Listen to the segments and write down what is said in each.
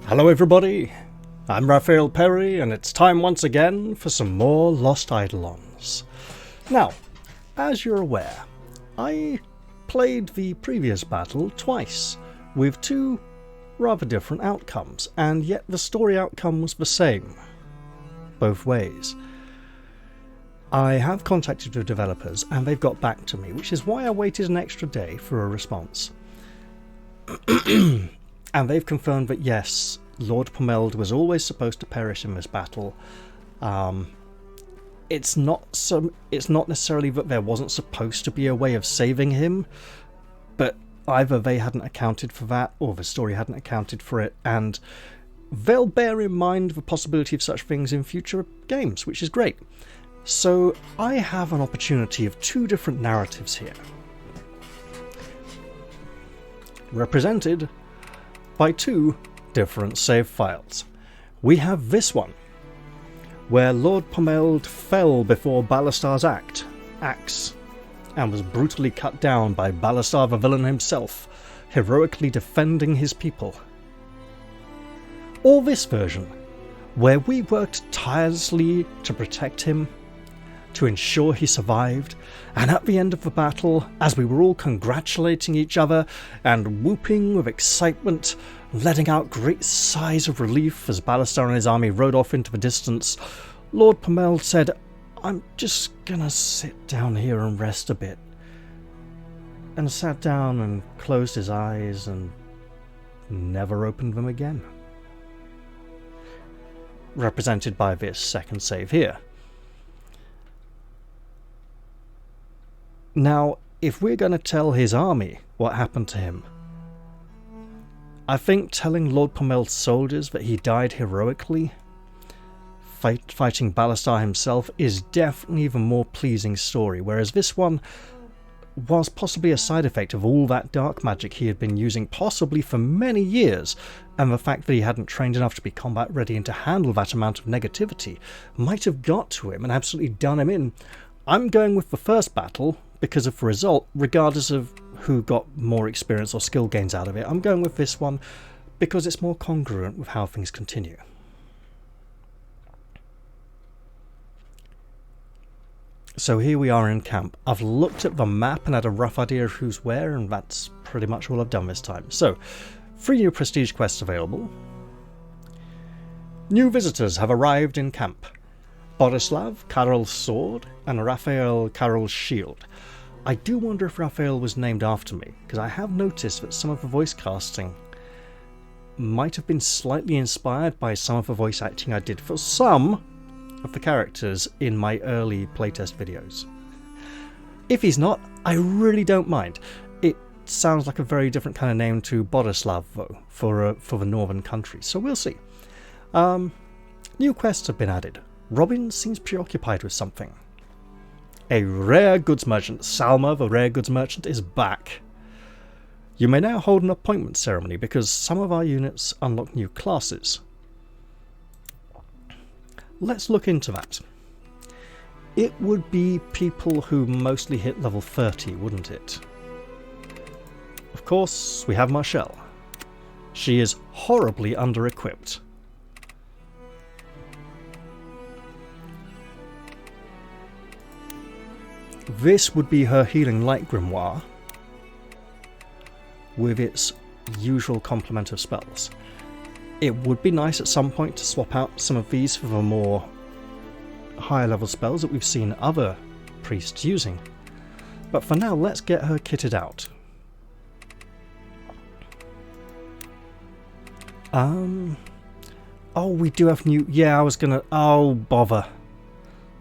Hello everybody, I'm Raphael Perry and it's time once again for some more Lost Eidolons. Now, as you're aware, I played the previous battle twice, with two rather different outcomes, and yet the story outcome was the same, both ways. I have contacted the developers and they've got back to me, which is why I waited an extra day for a response. And they've confirmed that yes, Lord Pomeld was always supposed to perish in this battle. It's not necessarily that there wasn't supposed to be a way of saving him, but either they hadn't accounted for that or the story hadn't accounted for it, and they'll bear in mind the possibility of such things in future games, which is great. So I have an opportunity of two different narratives here, represented by two different save files. We have this one, where Lord Pomeld fell before Ballastar's axe, and was brutally cut down by Ballastar the villain himself, heroically defending his people. Or this version, where we worked tirelessly to protect him, to ensure he survived, and at the end of the battle, as we were all congratulating each other and whooping with excitement, letting out great sighs of relief as Ballastar and his army rode off into the distance, Lord Pomeld said, "I'm just gonna sit down here and rest a bit," and sat down and closed his eyes and never opened them again. Represented by this second save here. Now, if we're going to tell his army what happened to him, I think telling Lord Pomeld's soldiers that he died heroically, fighting Ballastar himself, is definitely the more pleasing story, whereas this one was possibly a side effect of all that dark magic he had been using possibly for many years, and the fact that he hadn't trained enough to be combat ready and to handle that amount of negativity might have got to him and absolutely done him in. I'm going with the first battle because of the result, regardless of who got more experience or skill gains out of it. I'm going with this one because it's more congruent with how things continue. So here we are in camp. I've looked at the map and had a rough idea of who's where, and that's pretty much all I've done this time. So, 3 new prestige quests available. New visitors have arrived in camp. Borislav, Karol's sword, and Raphael, Karol's shield. I do wonder if Raphael was named after me, because I have noticed that some of the voice casting might have been slightly inspired by some of the voice acting I did for some of the characters in my early playtest videos. If he's not, I really don't mind. It sounds like a very different kind of name to Borislav, though, for the northern countries, so we'll see. New quests have been added. Robin seems preoccupied with something. A rare goods merchant, Salma the rare goods merchant, is back. You may now hold an appointment ceremony because some of our units unlock new classes. Let's look into that. It would be people who mostly hit level 30, wouldn't it? Of course, we have Marshall. She is horribly under-equipped. This would be her Healing Light Grimoire, with its usual complement of spells. It would be nice at some point to swap out some of these for the more higher level spells that we've seen other priests using. But for now, let's get her kitted out. Oh, we do have new... Yeah, I was gonna... Oh, bother.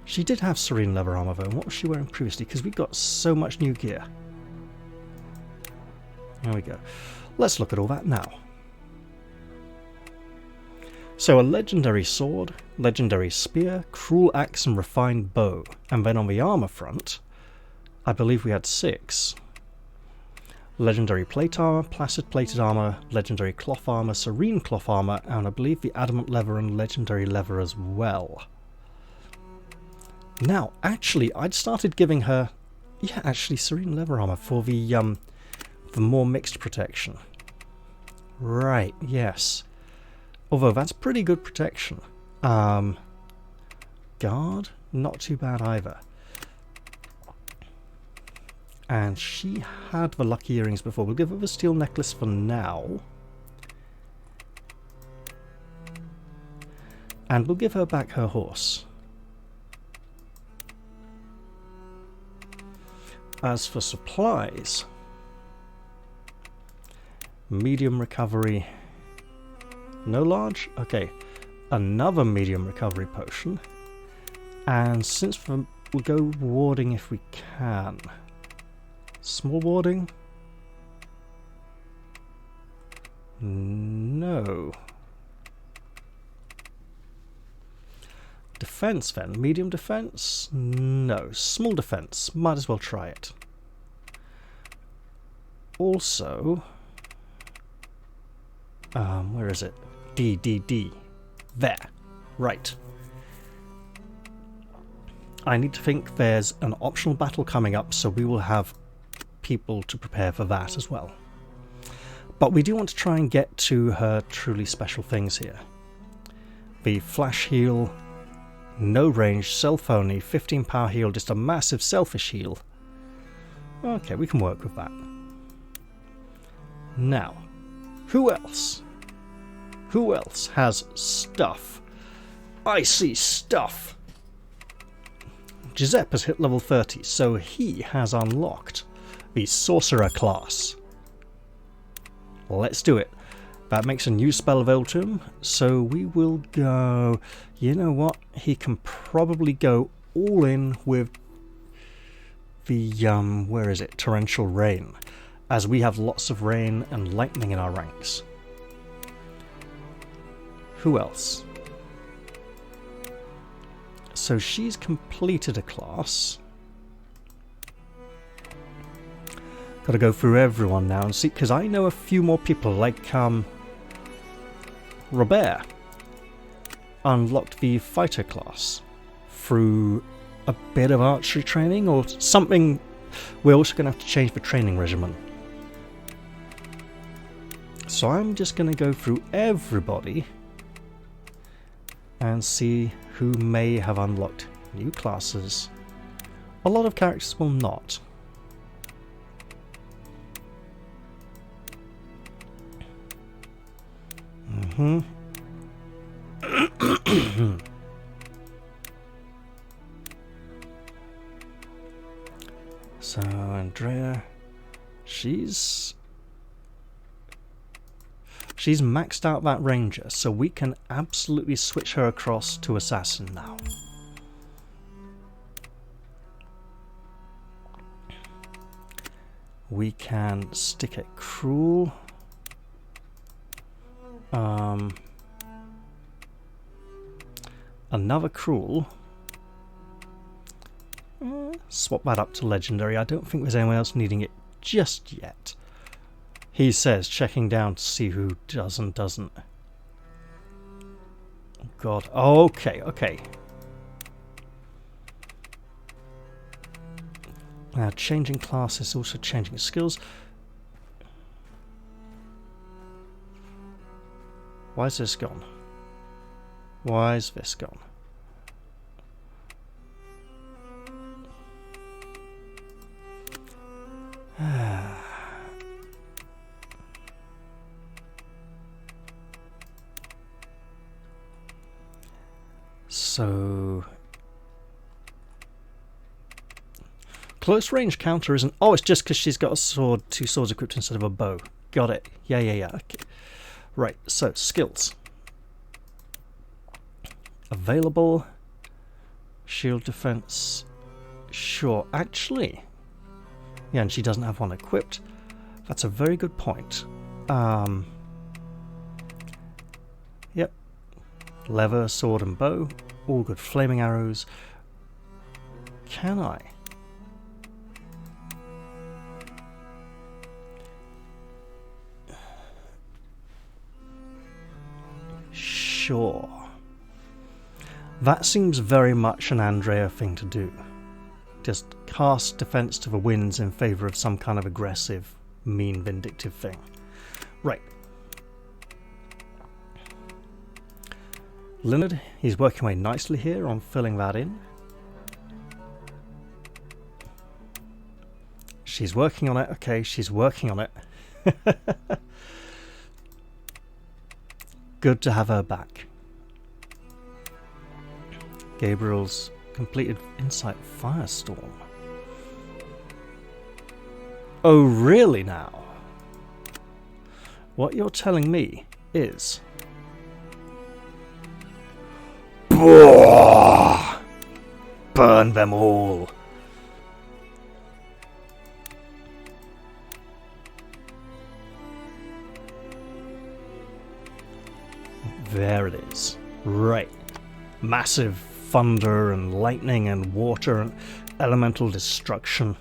She did have serene leather armor though. What was she wearing previously? Because we've got so much new gear. There we go. Let's look at all that now. So a legendary sword, legendary spear, cruel axe and refined bow. And then on the armor front, I believe we had 6. Legendary plate armor, placid plated armor, legendary cloth armor, serene cloth armor, and I believe the adamant leather and legendary leather as well. Now, actually, I'd started giving her, yeah, actually, serene leather armor for the more mixed protection. Right, yes. Although that's pretty good protection. Guard, not too bad either. And she had the lucky earrings before. We'll give her the steel necklace for now. And we'll give her back her horse. As for supplies, medium recovery, no large? Okay, another medium recovery potion. And since we'll go warding if we can. Small warding? No. Defense then. Medium defense? No. Small defense. Might as well try it. Also, where is it? D. There. Right. I need to think there's an optional battle coming up, so we will have people to prepare for that as well. But we do want to try and get to her truly special things here. The flash heal, no range, self only, 15 power heal, just a massive selfish heal. Okay, we can work with that. Now, who else? Who else has stuff? I see stuff! Giuseppe has hit level 30, so he has unlocked the Sorcerer class. Let's do it. That makes a new spell available to him, so we will go... You know what? He can probably go all in with the, where is it? Torrential Rain, as we have lots of rain and lightning in our ranks. Who else? So she's completed a class. Gotta go through everyone now and see, because I know a few more people, like Robert unlocked the fighter class through a bit of archery training or something. We're also going to have to change the training regimen. So I'm just going to go through everybody and see who may have unlocked new classes. A lot of characters will not. So Andrea, she's maxed out that ranger, so we can absolutely switch her across to assassin now. We can stick at cruel. Another cruel. Swap that up to legendary. I don't think there's anyone else needing it just yet. He says, checking down to see who does and doesn't. Oh God. Okay. Now, changing classes, also changing skills. Why is this gone? Why is this gone? So close range counter isn't... Oh, it's just because she's got a sword, two swords equipped instead of a bow. Got it. Yeah. Okay. Right, so skills. Available. Shield defense. Sure, actually. Yeah, and she doesn't have one equipped. That's a very good point. Yep. Leather, sword and bow. All good. Flaming arrows. Can I? Sure. That seems very much an Andrea thing to do. Just cast defense to the winds in favour of some kind of aggressive, mean, vindictive thing. Right. Leonard, he's working away nicely here on filling that in. She's working on it. Okay, she's working on it. Good to have her back. Gabriel's completed Insight Firestorm. Oh, really now? What you're telling me is... burn them all. There it is. Right. Massive thunder and lightning and water and elemental destruction.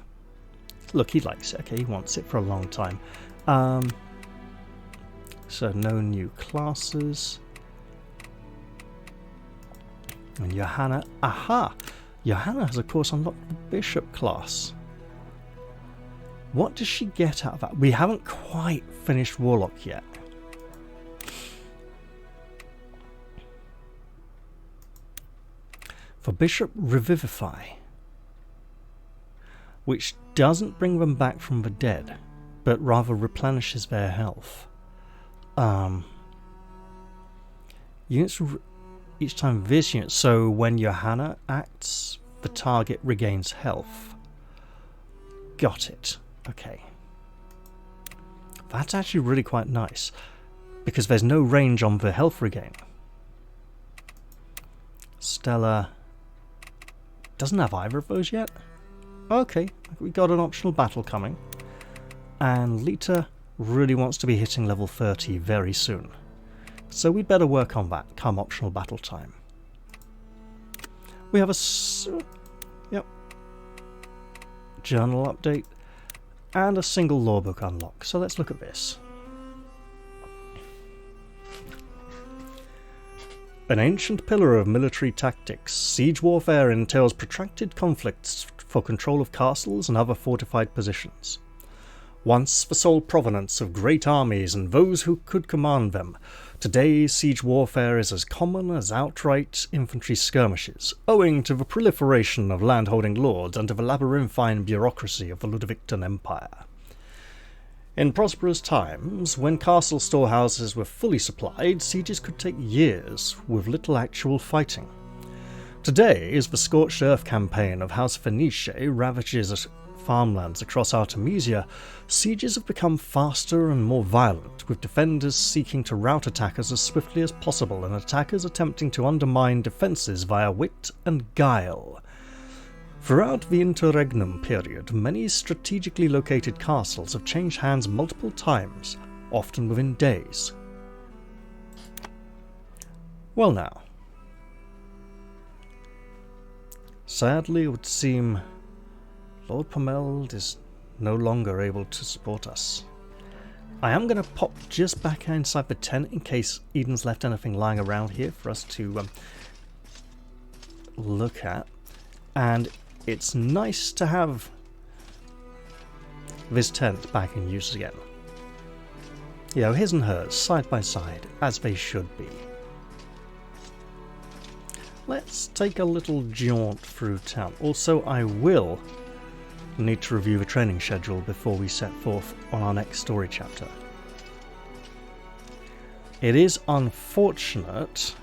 Look, he likes it. Okay, he wants it for a long time. So no new classes. And Johanna. Aha! Johanna has, of course, unlocked the Bishop class. What does she get out of that? We haven't quite finished Warlock yet. For Bishop, Revivify, which doesn't bring them back from the dead, but rather replenishes their health. Units each time this unit, so when Johanna acts, the target regains health. Got it. Okay. That's actually really quite nice, because there's no range on the health regain. Stella doesn't have either of those yet. Okay, we got an optional battle coming. And Lita really wants to be hitting level 30 very soon. So we'd better work on that come optional battle time. We have a... Yep. Journal update. And a single lawbook unlock. So let's look at this. An ancient pillar of military tactics, siege warfare entails protracted conflicts for control of castles and other fortified positions. Once the sole provenance of great armies and those who could command them, today siege warfare is as common as outright infantry skirmishes, owing to the proliferation of landholding lords and to the labyrinthine bureaucracy of the Ludivictan Empire. In prosperous times, when castle storehouses were fully supplied, sieges could take years, with little actual fighting. Today, as the Scorched Earth campaign of House Phoenice ravages farmlands across Artemesia, sieges have become faster and more violent, with defenders seeking to rout attackers as swiftly as possible and attackers attempting to undermine defences via wit and guile. Throughout the interregnum period, many strategically located castles have changed hands multiple times, often within days. Well now. Sadly, it would seem Lord Pomeld is no longer able to support us. I am going to pop just back inside the tent in case Eden's left anything lying around here for us to look at. And it's nice to have this tent back in use again. You know, his and hers, side by side, as they should be. Let's take a little jaunt through town. Also, I will need to review the training schedule before we set forth on our next story chapter. It is unfortunate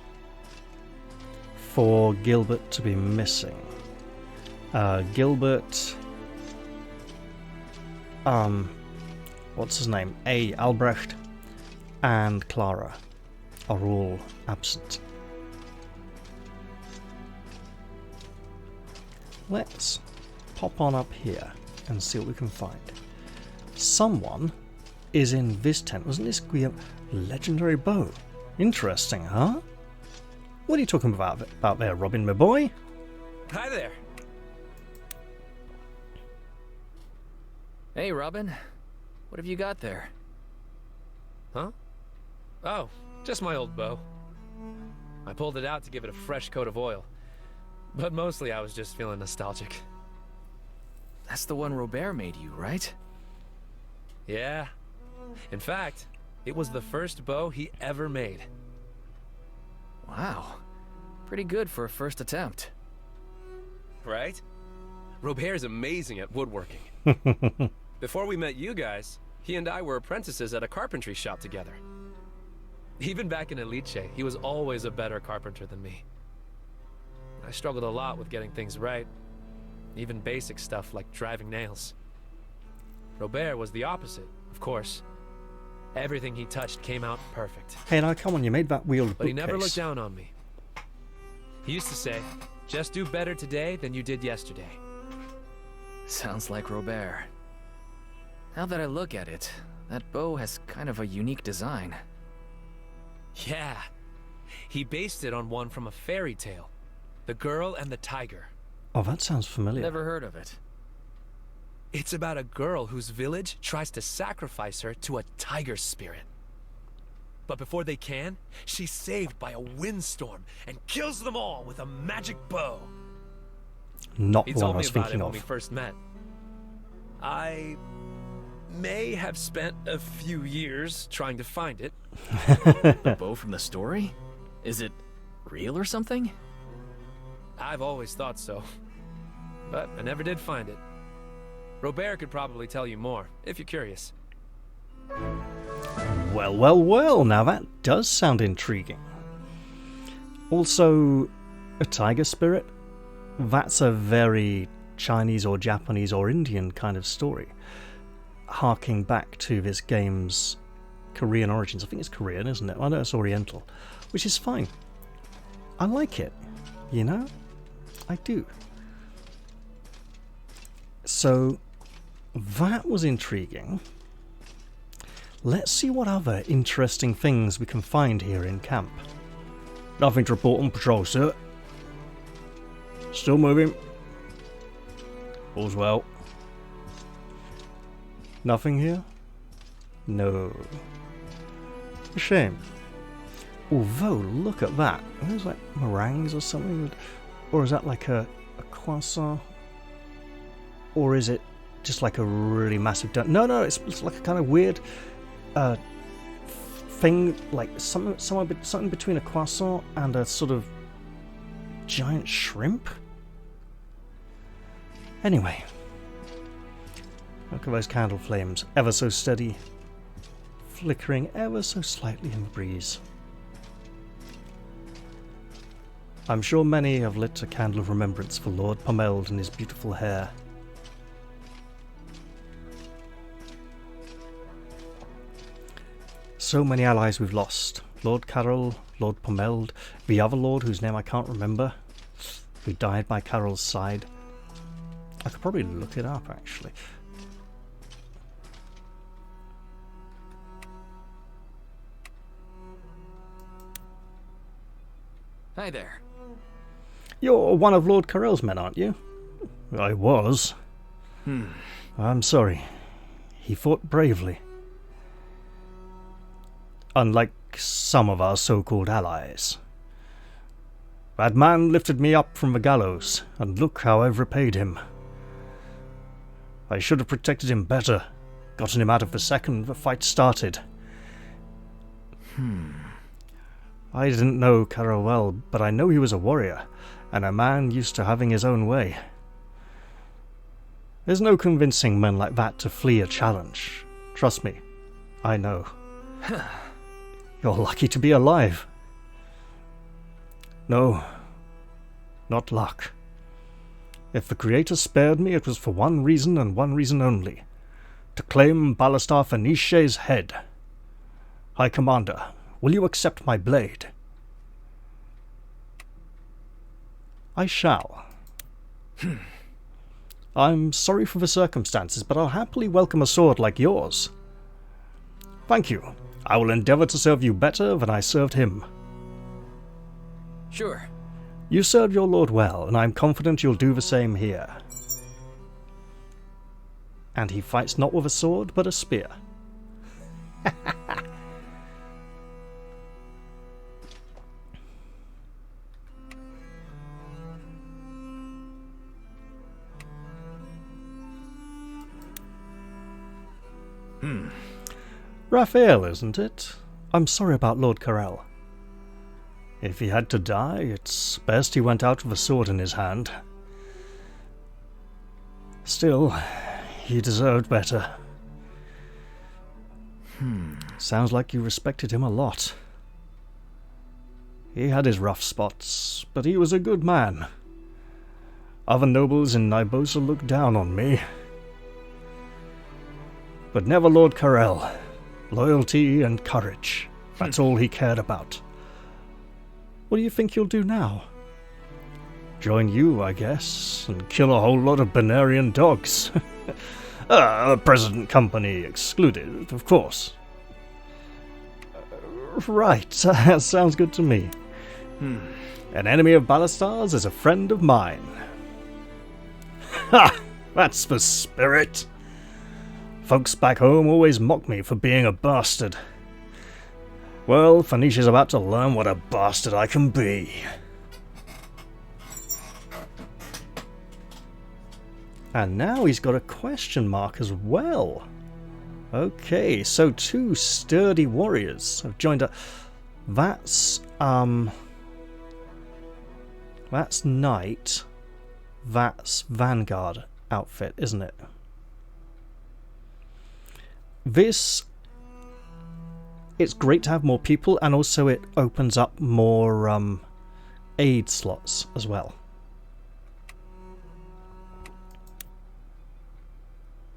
for Gilbert to be missing. Gilbert, what's his name? Albrecht and Clara are all absent. Let's pop on up here and see what we can find. Someone is in this tent. Wasn't this legendary bow? Interesting, huh? What are you talking about there, Robin, my boy? Hi there. Hey, Robin. What have you got there? Huh? Oh, just my old bow. I pulled it out to give it a fresh coat of oil. But mostly I was just feeling nostalgic. That's the one Robert made you, right? Yeah. In fact, it was the first bow he ever made. Wow. Pretty good for a first attempt. Right? Robert's amazing at woodworking. Before we met you guys, he and I were apprentices at a carpentry shop together. Even back in Elite, he was always a better carpenter than me. I struggled a lot with getting things right, even basic stuff like driving nails. Robert was the opposite, of course. Everything he touched came out perfect. Hey, now come on, you made that wheeled But he bookcase. never looked down on me. He used to say, just do better today than you did yesterday. Sounds like Robert. Now that I look at it, that bow has kind of a unique design. Yeah. He based it on one from a fairy tale. The Girl and the Tiger. Oh, that sounds familiar. Never heard of it. It's about a girl whose village tries to sacrifice her to a tiger spirit. But before they can, she's saved by a windstorm and kills them all with a magic bow. Not He the one told I me was about thinking it when we of. first met. I may have spent a few years trying to find it. The bow from the story? Is it real or something? I've always thought so, but I never did find it. Robert could probably tell you more, if you're curious. Well, well, well, now that does sound intriguing. Also, a tiger spirit? That's a very Chinese or Japanese or Indian kind of story, harking back to this game's Korean origins. I think it's Korean, isn't it? I know it's Oriental, which is fine. I like it, you know? I do. So, that was intriguing. Let's see what other interesting things we can find here in camp. Nothing to report on patrol, sir. Still moving. All's well. Nothing here? No. A shame. Although, look at that. Are those like meringues or something? Or is that like a croissant? Or is it just like a really massive donut? No, it's like a kind of weird thing, like something between a croissant and a sort of giant shrimp. Anyway, look at those candle flames, ever so steady, flickering ever so slightly in the breeze. I'm sure many have lit a candle of remembrance for Lord Pomeld and his beautiful hair. So many allies we've lost. Lord Carroll, Lord Pomeld, the other lord whose name I can't remember, who died by Carroll's side. I could probably look it up, actually. Hi there. You're one of Lord Carell's men, aren't you? I was. I'm sorry. He fought bravely. Unlike some of our so-called allies. That man lifted me up from the gallows, and look how I've repaid him. I should have protected him better, gotten him out of the second the fight started. I didn't know Carroll well, but I know he was a warrior, and a man used to having his own way. There's no convincing men like that to flee a challenge. Trust me, I know. You're lucky to be alive. No, not luck. If the Creator spared me, it was for one reason and one reason only. To claim Ballastar Feniche's head. High Commander, will you accept my blade? I shall. I'm sorry for the circumstances, but I'll happily welcome a sword like yours. Thank you. I will endeavor to serve you better than I served him. Sure. You served your lord well, and I'm confident you'll do the same here. And he fights not with a sword, but a spear. Raphael, isn't it? I'm sorry about Lord Carell. If he had to die, it's best he went out with a sword in his hand. Still, he deserved better. Sounds like you respected him a lot. He had his rough spots, but he was a good man. Other nobles in Nibosa looked down on me. But never Lord Karel. Loyalty and courage. That's all he cared about. What do you think you'll do now? Join you, I guess, and kill a whole lot of Benarian dogs. President Company excluded, of course. Right, sounds good to me. An enemy of Ballastar's is a friend of mine. Ha! That's the spirit. Folks back home always mock me for being a bastard. Well, Phoenicia's about to learn what a bastard I can be. And now he's got a question mark as well. Okay, so 2 sturdy warriors have joined up. That's Knight. That's Vanguard outfit, isn't it? It's great to have more people, and also it opens up more aid slots as well.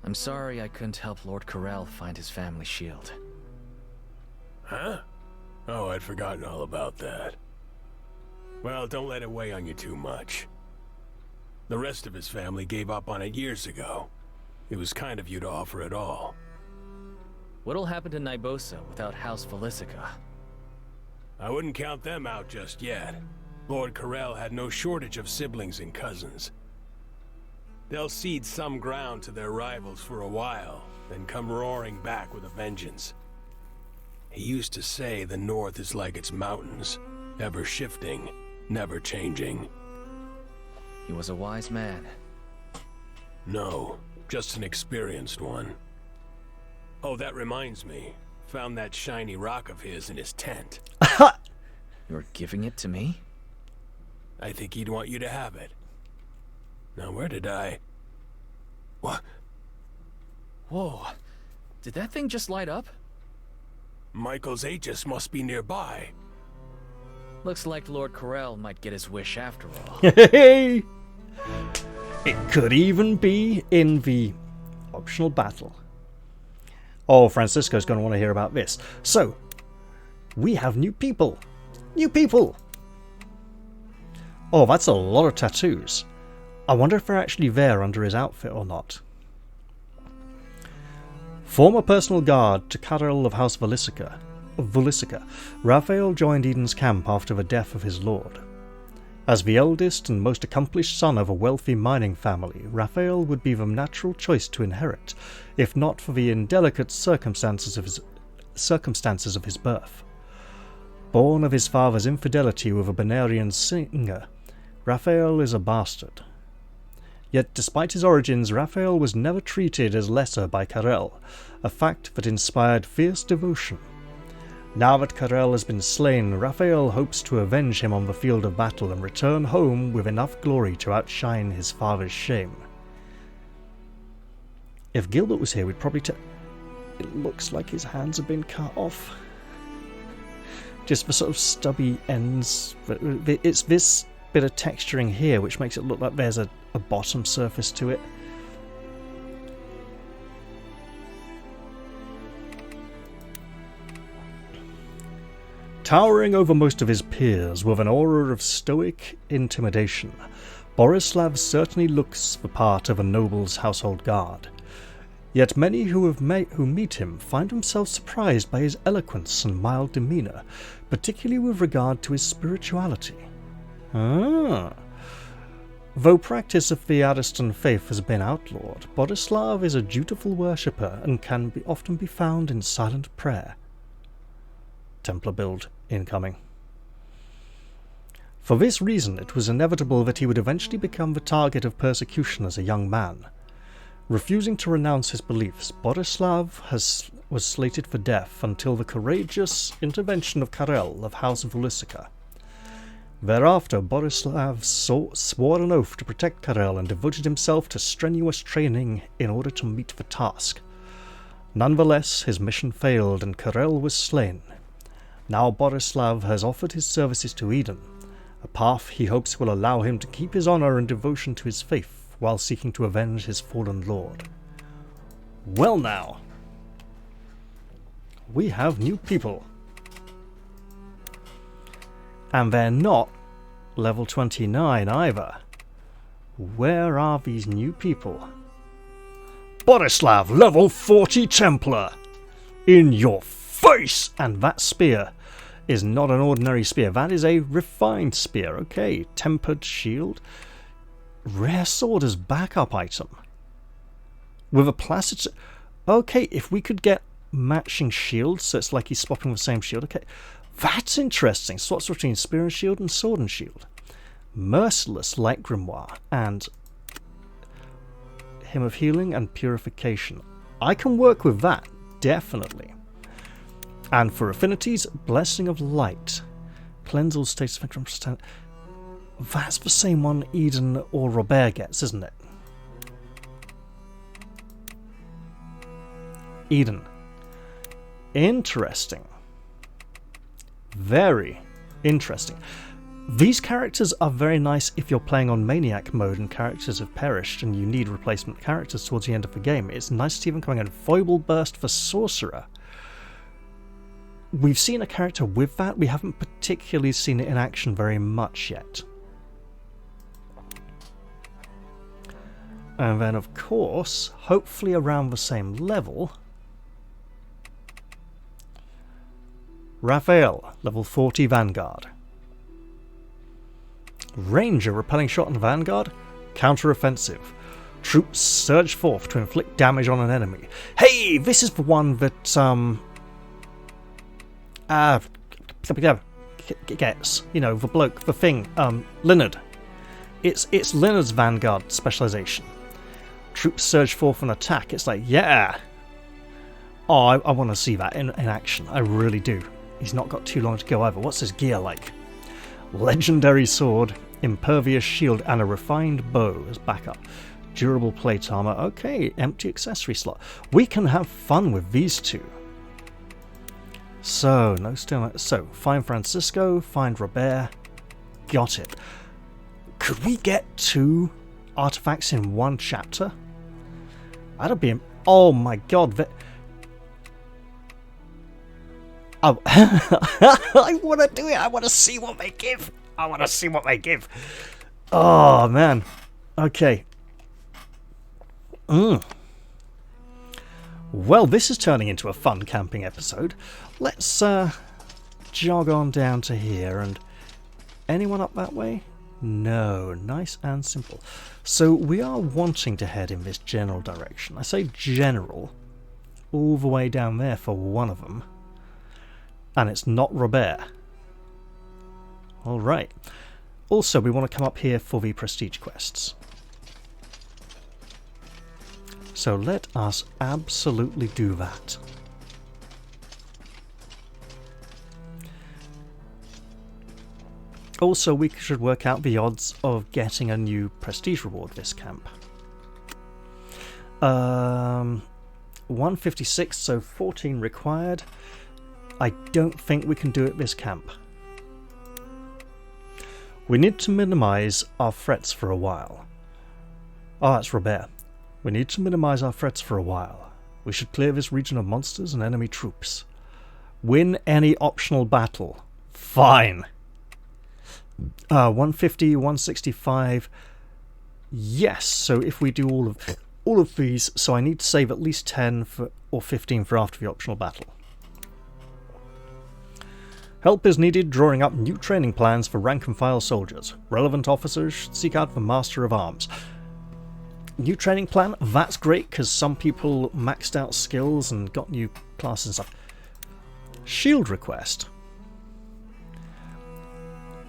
I'm sorry I couldn't help Lord Karel find his family shield. Huh? Oh, I'd forgotten all about that. Well, don't let it weigh on you too much. The rest of his family gave up on it years ago. It was kind of you to offer it all. What'll happen to Nibosa without House Felicica? I wouldn't count them out just yet. Lord Karel had no shortage of siblings and cousins. They'll cede some ground to their rivals for a while, then come roaring back with a vengeance. He used to say the North is like its mountains, ever shifting, never changing. He was a wise man. No, just an experienced one. Oh, that reminds me. Found that shiny rock of his in his tent. You're giving it to me? I think he'd want you to have it. Now, where did I... What? Whoa. Did that thing just light up? Michael's Aegis must be nearby. Looks like Lord Karel might get his wish after all. It could even be in the optional battle. Oh, Francisco's going to want to hear about this. So, we have new people. New people! Oh, that's a lot of tattoos. I wonder if they're actually there under his outfit or not. Former personal guard to Karel of House Vulicica, Raphael joined Eden's camp after the death of his lord. As the eldest and most accomplished son of a wealthy mining family, Raphael would be the natural choice to inherit, if not for the indelicate circumstances of his birth. Born of his father's infidelity with a Benarian singer, Raphael is a bastard. Yet despite his origins, Raphael was never treated as lesser by Karel, a fact that inspired fierce devotion. Now that Karel has been slain, Raphael hopes to avenge him on the field of battle and return home with enough glory to outshine his father's shame. If Gilbert was here, we'd probably it looks like his hands have been cut off. Just the sort of stubby ends. It's this bit of texturing here which makes it look like there's a bottom surface to it. Towering over most of his peers with an aura of stoic intimidation, Borislav certainly looks the part of a noble's household guard. Yet many who meet him find themselves surprised by his eloquence and mild demeanour, particularly with regard to his spirituality. Though practice of the Ariston faith has been outlawed, Borislav is a dutiful worshipper and can often be found in silent prayer. Templar build incoming. For this reason, it was inevitable that he would eventually become the target of persecution as a young man. Refusing to renounce his beliefs, Borislav was slated for death until the courageous intervention of Karel of House Vulicica. Thereafter, Borislav swore an oath to protect Karel and devoted himself to strenuous training in order to meet the task. Nonetheless, his mission failed and Karel was slain. Now Borislav has offered his services to Eden, a path he hopes will allow him to keep his honor and devotion to his faith while seeking to avenge his fallen lord. Well now, we have new people. And they're not level 29 either. Where are these new people? Borislav, level 40 Templar! In your face! And that spear is not an ordinary spear. That is a refined spear. Okay, tempered shield. Rare sword as backup item. With a placid... Okay, if we could get matching shields, so it's like he's swapping the same shield. Okay, that's interesting. Swaps between spear and shield and sword and shield. Merciless light grimoire and hymn of healing and purification. I can work with that, definitely. And for affinities, blessing of light. Cleanse all states spectrum. That's the same one Eden or Robert gets, isn't it? Eden. Interesting. Very interesting. These characters are very nice if you're playing on Maniac mode and characters have perished and you need replacement characters towards the end of the game. It's nice to see them coming in. Foible Burst for Sorcerer. We've seen a character with that. We haven't particularly seen it in action very much yet. And then, of course, hopefully around the same level, Raphael, level 40 Vanguard. Ranger, repelling shot on Vanguard, counter-offensive. Troops surge forth to inflict damage on an enemy. Hey, this is the one that, gets, you know, the bloke, the thing, Leonard. It's Leonard's Vanguard specialization. Troops surge forth and attack. It's like, yeah. Oh, I want to see that in action. I really do. He's not got too long to go either. What's his gear like? Legendary sword, impervious shield, and a refined bow as backup. Durable plate armor. Okay, empty accessory slot. We can have fun with these two. So, no still. So, find Francisco, find Robert. Got it. Could we get 2 artifacts in one chapter? That'd be... Oh my god. Oh, I want to do it. I want to see what they give. Oh, man. Okay. Well, this is turning into a fun camping episode. Let's jog on down to here. And anyone up that way? No. Nice and simple. So we are wanting to head in this general direction. I say general. All the way down there for one of them. And it's not Robert. Alright. Also, we want to come up here for the prestige quests. So let us absolutely do that. Also, we should work out the odds of getting a new prestige reward this camp. 156, so 14 required. I don't think we can do it this camp. We need to minimize our threats for a while. Oh, that's Robert. We need to minimize our threats for a while. We should clear this region of monsters and enemy troops. Win any optional battle. Fine. 150, 165. Yes, so if we do all of these, so I need to save at least 10 or 15 for after the optional battle. Help is needed drawing up new training plans for rank-and-file soldiers. Relevant officers should seek out the Master of Arms. New training plan? That's great, because some people maxed out skills and got new classes and stuff. Shield request.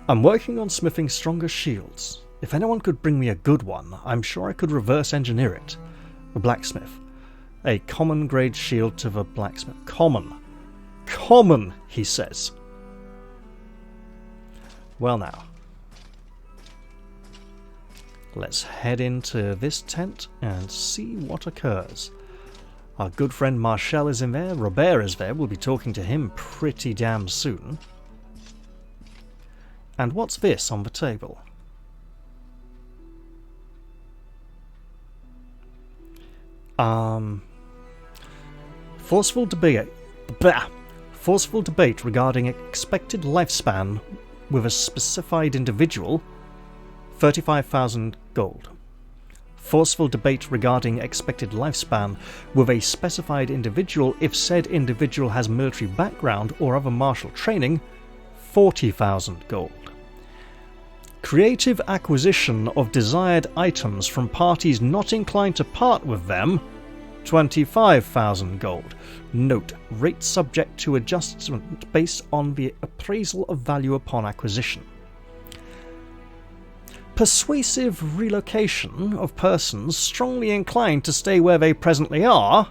I'm working on smithing stronger shields. If anyone could bring me a good one, I'm sure I could reverse engineer it. The blacksmith. A common grade shield to the blacksmith. Common. Common, he says. Well now, Let's head into this tent and see what occurs. Our good friend Marshall is in there, Robert is there, we'll be talking to him pretty damn soon. And what's this on the table? Forceful debate regarding expected lifespan with a specified individual, 35,000 gold. Forceful debate regarding expected lifespan with a specified individual if said individual has military background or other martial training, 40,000 gold. Creative acquisition of desired items from parties not inclined to part with them, 25,000 gold. Note, rate subject to adjustment based on the appraisal of value upon acquisition. Persuasive relocation of persons strongly inclined to stay where they presently are,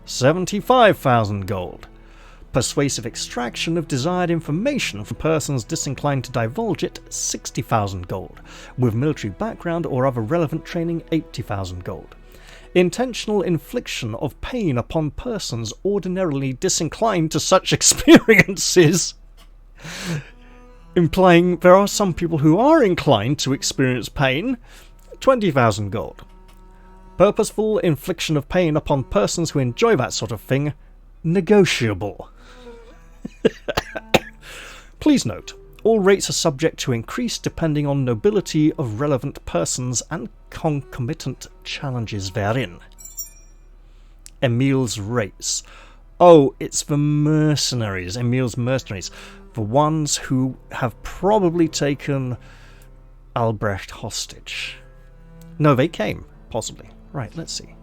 75,000 gold. Persuasive extraction of desired information from persons disinclined to divulge it, 60,000 gold. With military background or other relevant training, 80,000 gold. Intentional infliction of pain upon persons ordinarily disinclined to such experiences, implying there are some people who are inclined to experience pain, 20,000 gold. Purposeful infliction of pain upon persons who enjoy that sort of thing, negotiable. Please note, all rates are subject to increase depending on nobility of relevant persons and concomitant challenges therein. Emil's rates. Oh, it's the mercenaries, Emil's mercenaries. The ones who have probably taken Albrecht hostage. No, they came, possibly. Right, let's see.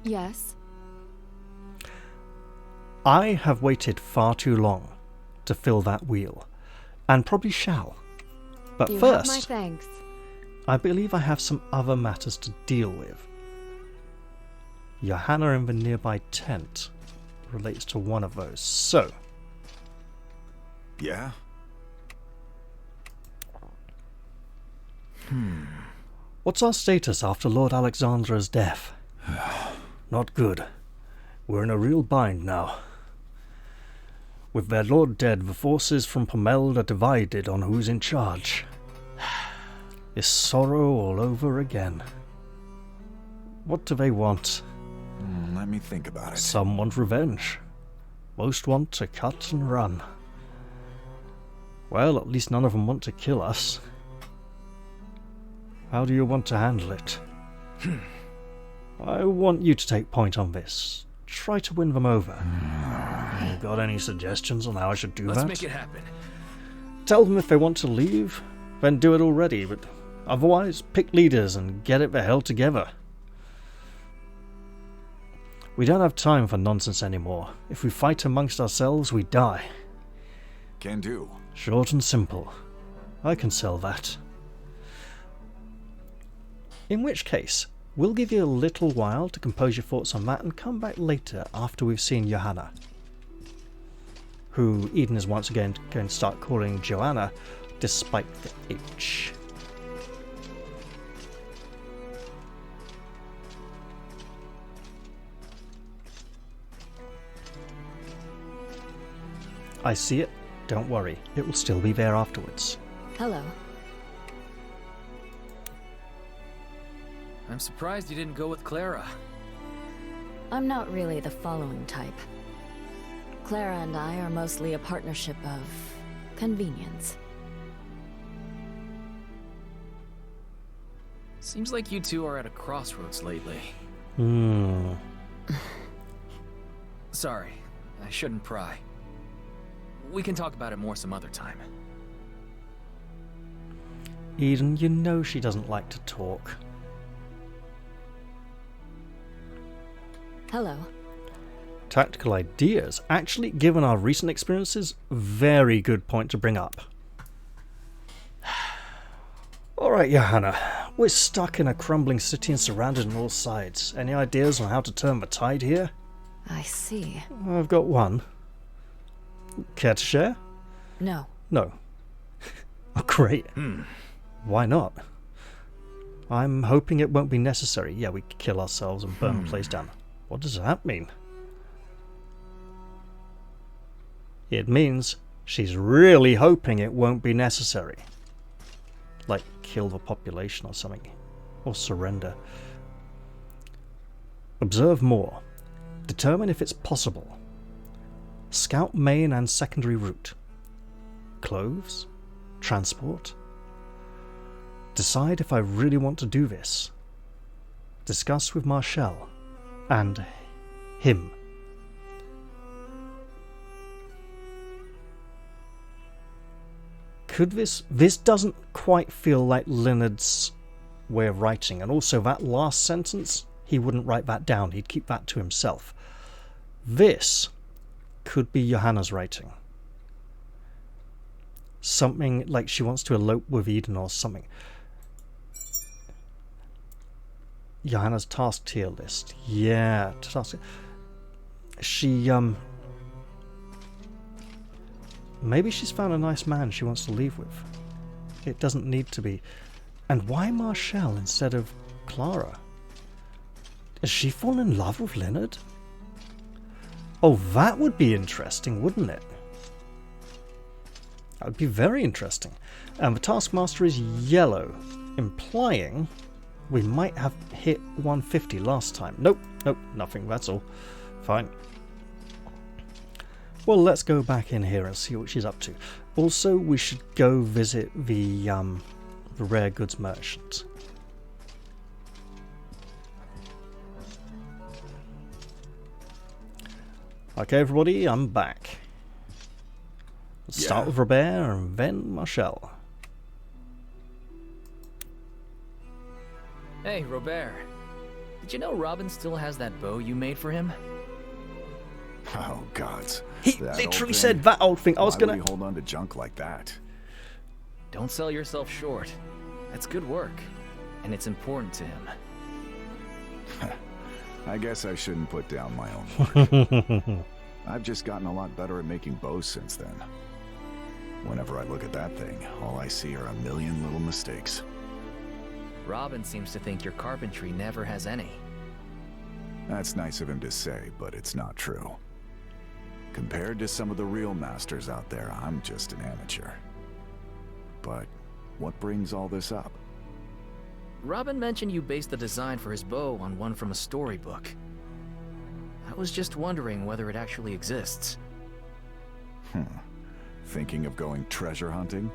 Yes? I have waited far too long to fill that wheel, and probably shall. But You first, have my thanks. I believe I have some other matters to deal with. Johanna in the nearby tent relates to one of those. So, Yeah? what's our status after Lord Alexandra's death? Not good. We're in a real bind now. With their lord dead, the forces from Pomeld are divided on who's in charge. It's sorrow all over again. What do they want? Let me think about it. Some want revenge. Most want to cut and run. Well, at least none of them want to kill us. How do you want to handle it? I want you to take point on this. Try to win them over. You got any suggestions on how I should do that? Let's make it happen. Tell them if they want to leave, then do it already, but otherwise pick leaders and get it the hell together. We don't have time for nonsense anymore. If we fight amongst ourselves, we die. Can do. Short and simple. I can sell that. In which case, we'll give you a little while to compose your thoughts on that and come back later after we've seen Johanna, who Eden is once again going to start calling Joanna despite the H. I see it. Don't worry. It will still be there afterwards. Hello. I'm surprised you didn't go with Clara. I'm not really the following type. Clara and I are mostly a partnership of convenience. Seems like you two are at a crossroads lately. Sorry, I shouldn't pry. We can talk about it more some other time. Eden, you know she doesn't like to talk. Hello. Tactical ideas. Actually, given our recent experiences, very good point to bring up. Alright, Johanna. We're stuck in a crumbling city and surrounded on all sides. Any ideas on how to turn the tide here? I see. I've got one. Care to share? No. No. Oh, great. Why not? I'm hoping it won't be necessary. Yeah, we could kill ourselves and burn the place down. What does that mean? It means she's really hoping it won't be necessary. Like kill the population or something. Or surrender. Observe more. Determine if it's possible. Scout main and secondary route. Clothes? Transport? Decide if I really want to do this. Discuss with Marshall. And him. Could this doesn't quite feel like Leonard's way of writing, and also that last sentence, he wouldn't write that down, he'd keep that to himself. This could be Johanna's writing. Something like she wants to elope with Eden or something. Johanna's task tier list. Yeah, task. She, maybe she's found a nice man she wants to leave with. It doesn't need to be. And why Marshall instead of Clara? Has she fallen in love with Leonard? Oh, that would be interesting, wouldn't it? That would be very interesting. And the Taskmaster is yellow, implying we might have hit 150 last time. Nope, nothing, that's all. Fine. Well, let's go back in here and see what she's up to. Also, we should go visit the rare goods merchant. Okay, everybody, I'm back. Let's start with Robert and then Marshall. Hey, Robert. Did you know Robin still has that bow you made for him? Oh, gods. He literally said that old thing. I was gonna Why would he hold on to junk like that? Don't sell yourself short. That's good work, and it's important to him. I guess I shouldn't put down my own work. I've just gotten a lot better at making bows since then. Whenever I look at that thing, all I see are a million little mistakes. Robin seems to think your carpentry never has any. That's nice of him to say, but it's not true. Compared to some of the real masters out there, I'm just an amateur. But what brings all this up? Robin mentioned you based the design for his bow on one from a storybook. I was just wondering whether it actually exists. Thinking of going treasure hunting?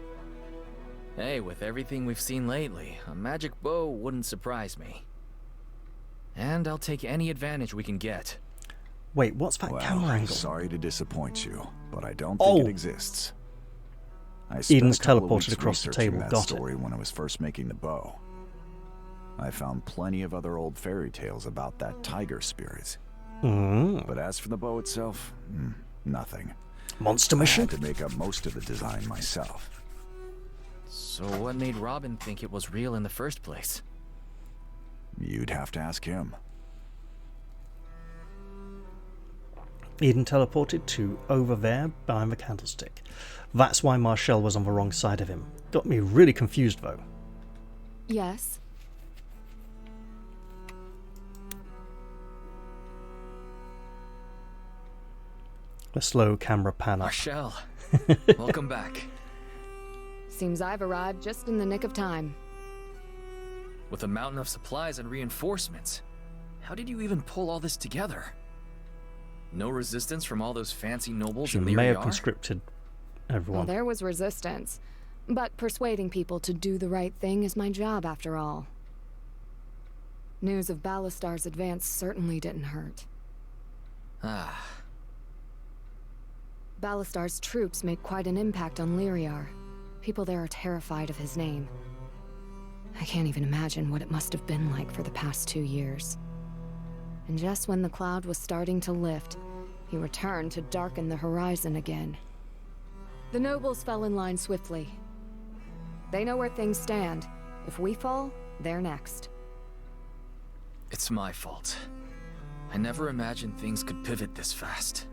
Hey, with everything we've seen lately, a magic bow wouldn't surprise me. And I'll take any advantage we can get. Wait, what's that camera angle? Sorry to disappoint you, but I don't think it exists. I Eden's spent a couple of teleported weeks across the researching table, that got story when I was first making the bow. I found plenty of other old fairy tales about that tiger spirit. But as for the bow itself, nothing. Monster I mission? had to make up most of the design myself. So what made Robin think it was real in the first place? You'd have to ask him. Eden teleported to over there behind the candlestick. That's why Marshall was on the wrong side of him. Got me really confused though. Yes. A slow camera pan up. Marshall, welcome back. Seems I've arrived just in the nick of time. With a mountain of supplies and reinforcements, how did you even pull all this together? No resistance from all those fancy nobles She in may have Lyriar? conscripted everyone. Well, there was resistance, but persuading people to do the right thing is my job after all. News of Ballastar's advance certainly didn't hurt. Ah. Ballastar's troops made quite an impact on Lyriar. People there are terrified of his name. I can't even imagine what it must have been like for the past 2 years. And just when the cloud was starting to lift, he returned to darken the horizon again. The nobles fell in line swiftly. They know where things stand. If we fall, they're next. It's my fault. I never imagined things could pivot this fast.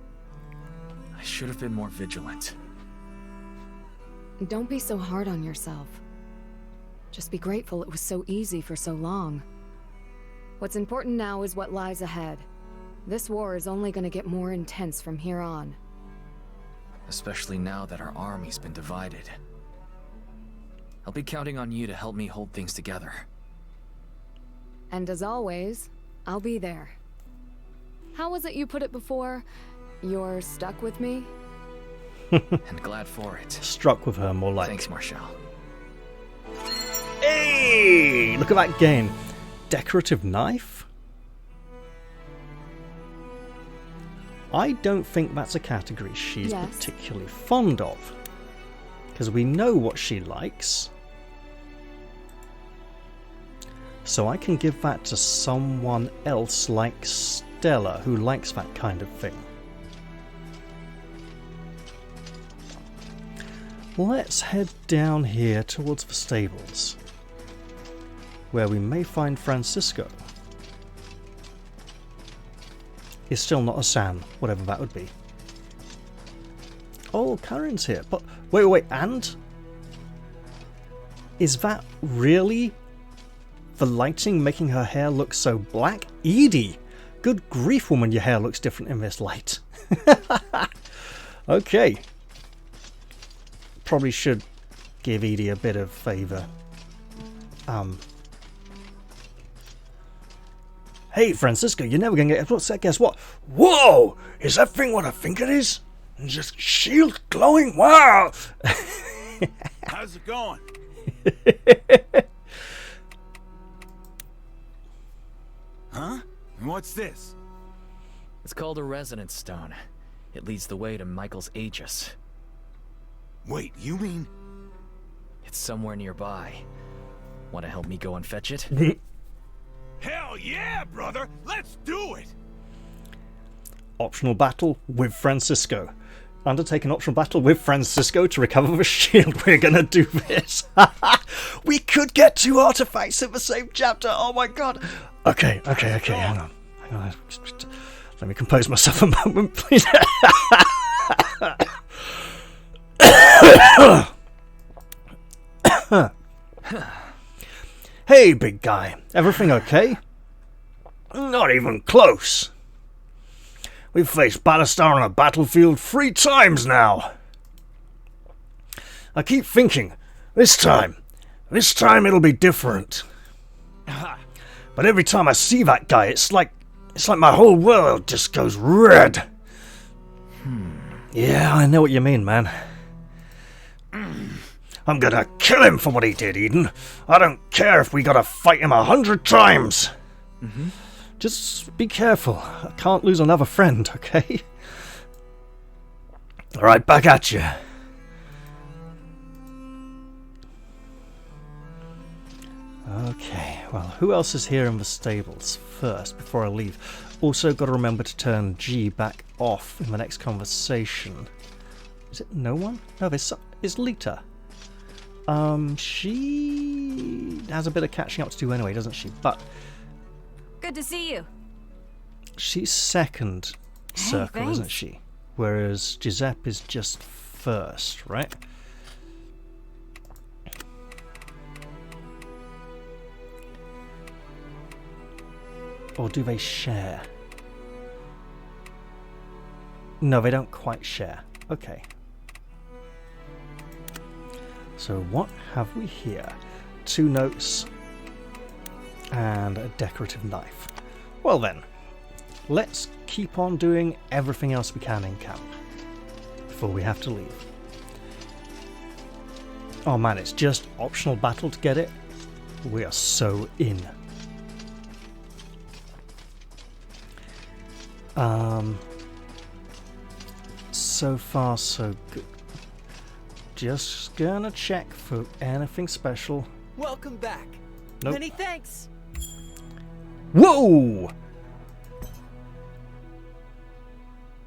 I should have been more vigilant. Don't be so hard on yourself. Just be grateful it was so easy for so long. What's important now is what lies ahead. This war is only going to get more intense from here on. Especially now that our army's been divided. I'll be counting on you to help me hold things together. And as always, I'll be there. How was it you put it before? You're stuck with me? And glad for it. Struck with her, more like. Thanks, Marshall. Hey! Look at that gain. Decorative knife? I don't think that's a category she's particularly fond of. Because we know what she likes. So I can give that to someone else like Stella, who likes that kind of thing. Let's head down here towards the stables, where we may find Francisco. He's still not a San, whatever that would be. Oh, Karen's here. But wait, and? Is that really the lighting making her hair look so black? Edie! Good grief, woman, your hair looks different in this light. Okay. Probably should give Edie a bit of favour. Hey, Francisco, you're never gonna get... What's that? Guess what? Whoa! Is that thing what I think it is? Just shield glowing? Wow! How's it going? Huh? What's this? It's called a resonance stone. It leads the way to Michael's Aegis. Wait, you mean... It's somewhere nearby. Want to help me go and fetch it? Hell yeah, brother! Let's do it! Optional battle with Francisco. Undertake an optional battle with Francisco to recover the shield. We're gonna do this. We could get 2 artifacts in the same chapter. Oh my god. Okay. Hang on. Let me compose myself a moment, please. Hey, big guy. Everything okay? Not even close. We've faced Battlestar on a battlefield 3 times now. I keep thinking, this time it'll be different. But every time I see that guy, it's like my whole world just goes red. Yeah, I know what you mean, man. I'm gonna kill him for what he did, Eden. I don't care if we gotta fight him 100 times. Just be careful. I can't lose another friend, okay? Alright, back at you. Okay, well, who else is here in the stables first before I leave? Also got to remember to turn G back off in the next conversation. Is it no one? No, it's Lita. She has a bit of catching up to do anyway, doesn't she? But good to see you. She's second circle, isn't she? Whereas Giuseppe is just first, right? Or do they share? No, they don't quite share. Okay. So what have we here? 2 notes and a decorative knife. Well then, let's keep on doing everything else we can in camp before we have to leave. Oh man, it's just optional battle to get it. We are so in. So far so good. Just gonna check for anything special. Welcome back. Nope. Many thanks. Whoa!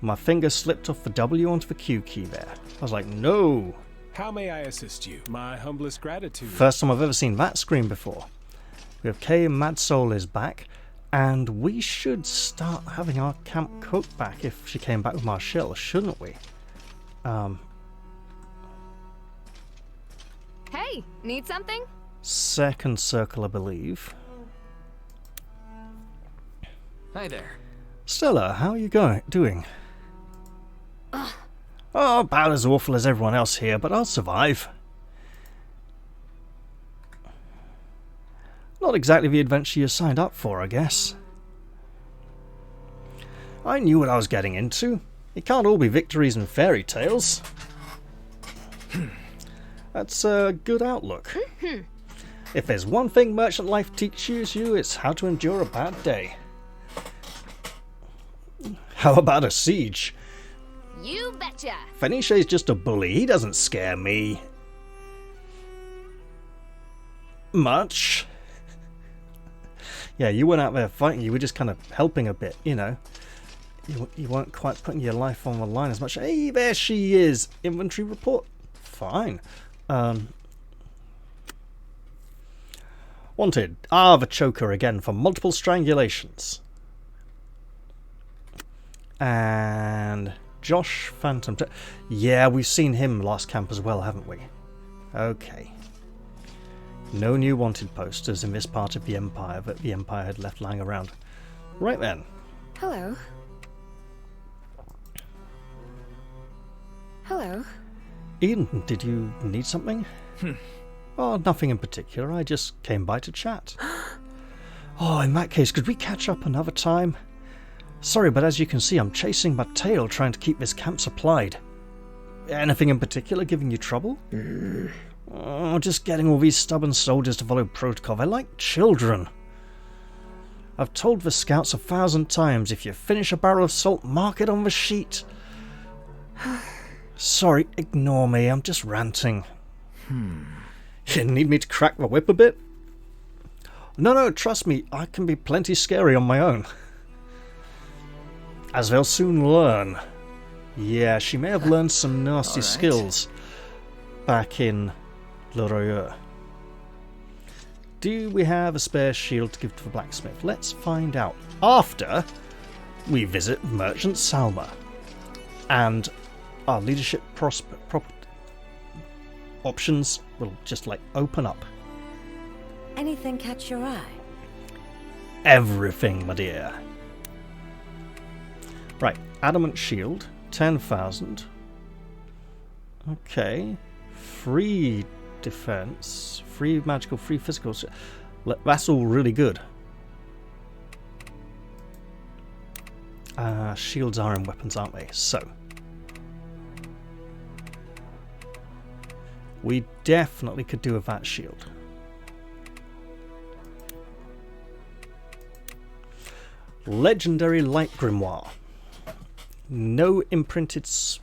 My finger slipped off the W onto the Q key there. I was like, no! How may I assist you? My humblest gratitude. First time I've ever seen that screen before. We have Kay and Mad Soul is back, and we should start having our camp cook back if she came back with Marshall, shouldn't we? Hey, need something? second circle, I believe. Hi there. Stella, how are you doing? Oh, about as awful as everyone else here, but I'll survive. Not exactly the adventure you signed up for, I guess. I knew what I was getting into. It can't all be victories and fairy tales. That's a good outlook. If there's one thing merchant life teaches you, it's how to endure a bad day. How about a siege? You betcha. Fenice's just a bully. He doesn't scare me much. Yeah, you weren't out there fighting. You were just kind of helping a bit, you know. You weren't quite putting your life on the line as much. Hey, there she is. Inventory report. Fine. Wanted. The choker again for multiple strangulations. And Josh Phantom. Yeah, we've seen him last camp as well, haven't we? Okay. No new wanted posters in this part of the Empire that the Empire had left lying around. Right then. Hello. Hello. Eden, did you need something? Oh, nothing in particular. I just came by to chat. Oh, in that case, could we catch up another time? Sorry, but as you can see, I'm chasing my tail trying to keep this camp supplied. Anything in particular giving you trouble? Oh, just getting all these stubborn soldiers to follow protocol. They're like children. I've told the scouts 1,000 times, if you finish a barrel of salt, mark it on the sheet. Sorry, ignore me. I'm just ranting. You need me to crack the whip a bit? No, trust me. I can be plenty scary on my own. As they'll soon learn. Yeah, she may have learned some nasty skills back in Le Royeur. Do we have a spare shield to give to the blacksmith? Let's find out. After we visit Merchant Salma. And our leadership options will just like open up. Anything catch your eye? Everything, my dear. Right, adamant shield, 10,000. Okay, free defense, free magical, free physical. That's all really good. Shields are in weapons, aren't they? So we definitely could do with that shield. Legendary Light Grimoire. No imprinted skills.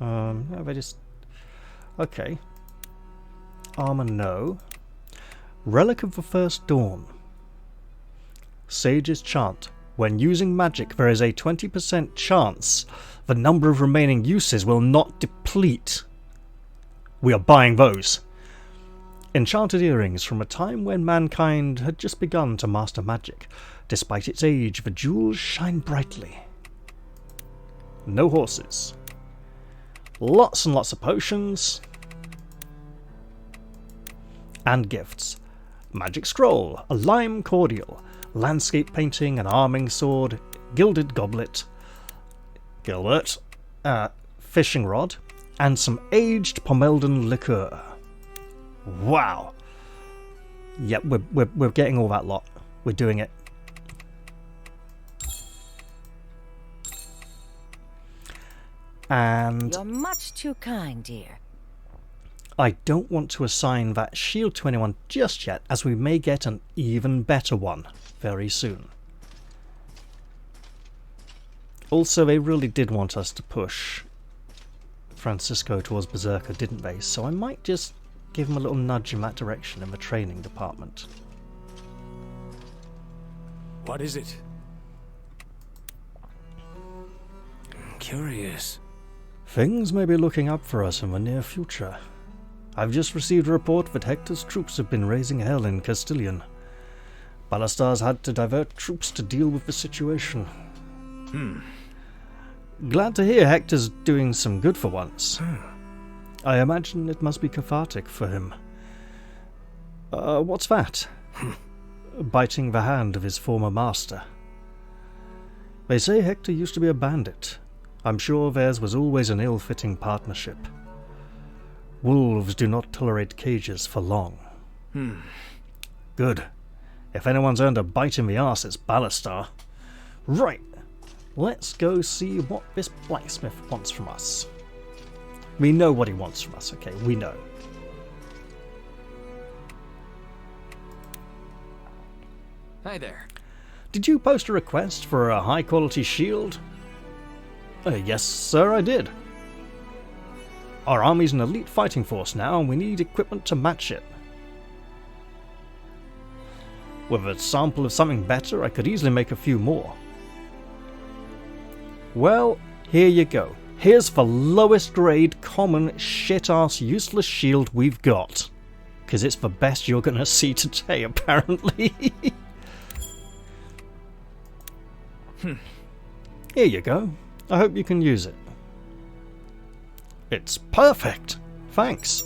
No, they just okay. Armor, no. Relic of the First Dawn. Sage's Chant. When using magic, there is a 20% chance the number of remaining uses will not deplete. We are buying those. Enchanted earrings from a time when mankind had just begun to master magic. Despite its age, the jewels shine brightly. No horses. Lots and lots of potions. And gifts. Magic scroll, a lime cordial, landscape painting, an arming sword, gilded goblet, fishing rod, and some aged Pomeldon liqueur. Wow. Yep, we're getting all that lot. We're doing it. And You're much too kind, dear. I don't want to assign that shield to anyone just yet, as we may get an even better one very soon. Also, they really did want us to push Francisco towards Berserker, didn't they? So I might just give him a little nudge in that direction in the training department. What is it? I'm curious. Things may be looking up for us in the near future. I've just received a report that Hector's troops have been raising hell in Castilian. Ballastar's had to divert troops to deal with the situation. Glad to hear Hector's doing some good for once. I imagine it must be cathartic for him. What's that? Biting the hand of his former master. They say Hector used to be a bandit. I'm sure theirs was always an ill-fitting partnership. Wolves do not tolerate cages for long. Good. If anyone's earned a bite in the arse, it's Ballastar. Right. Let's go see what this blacksmith wants from us. We know what he wants from us, okay? We know. Hi there. Did you post a request for a high-quality shield? Yes, sir, I did. Our army's an elite fighting force now, and we need equipment to match it. With a sample of something better, I could easily make a few more. Well, here you go. Here's the lowest grade, common, shit-ass, useless shield we've got. Because it's the best you're gonna see today, apparently. Here you go. I hope you can use it. It's perfect. Thanks.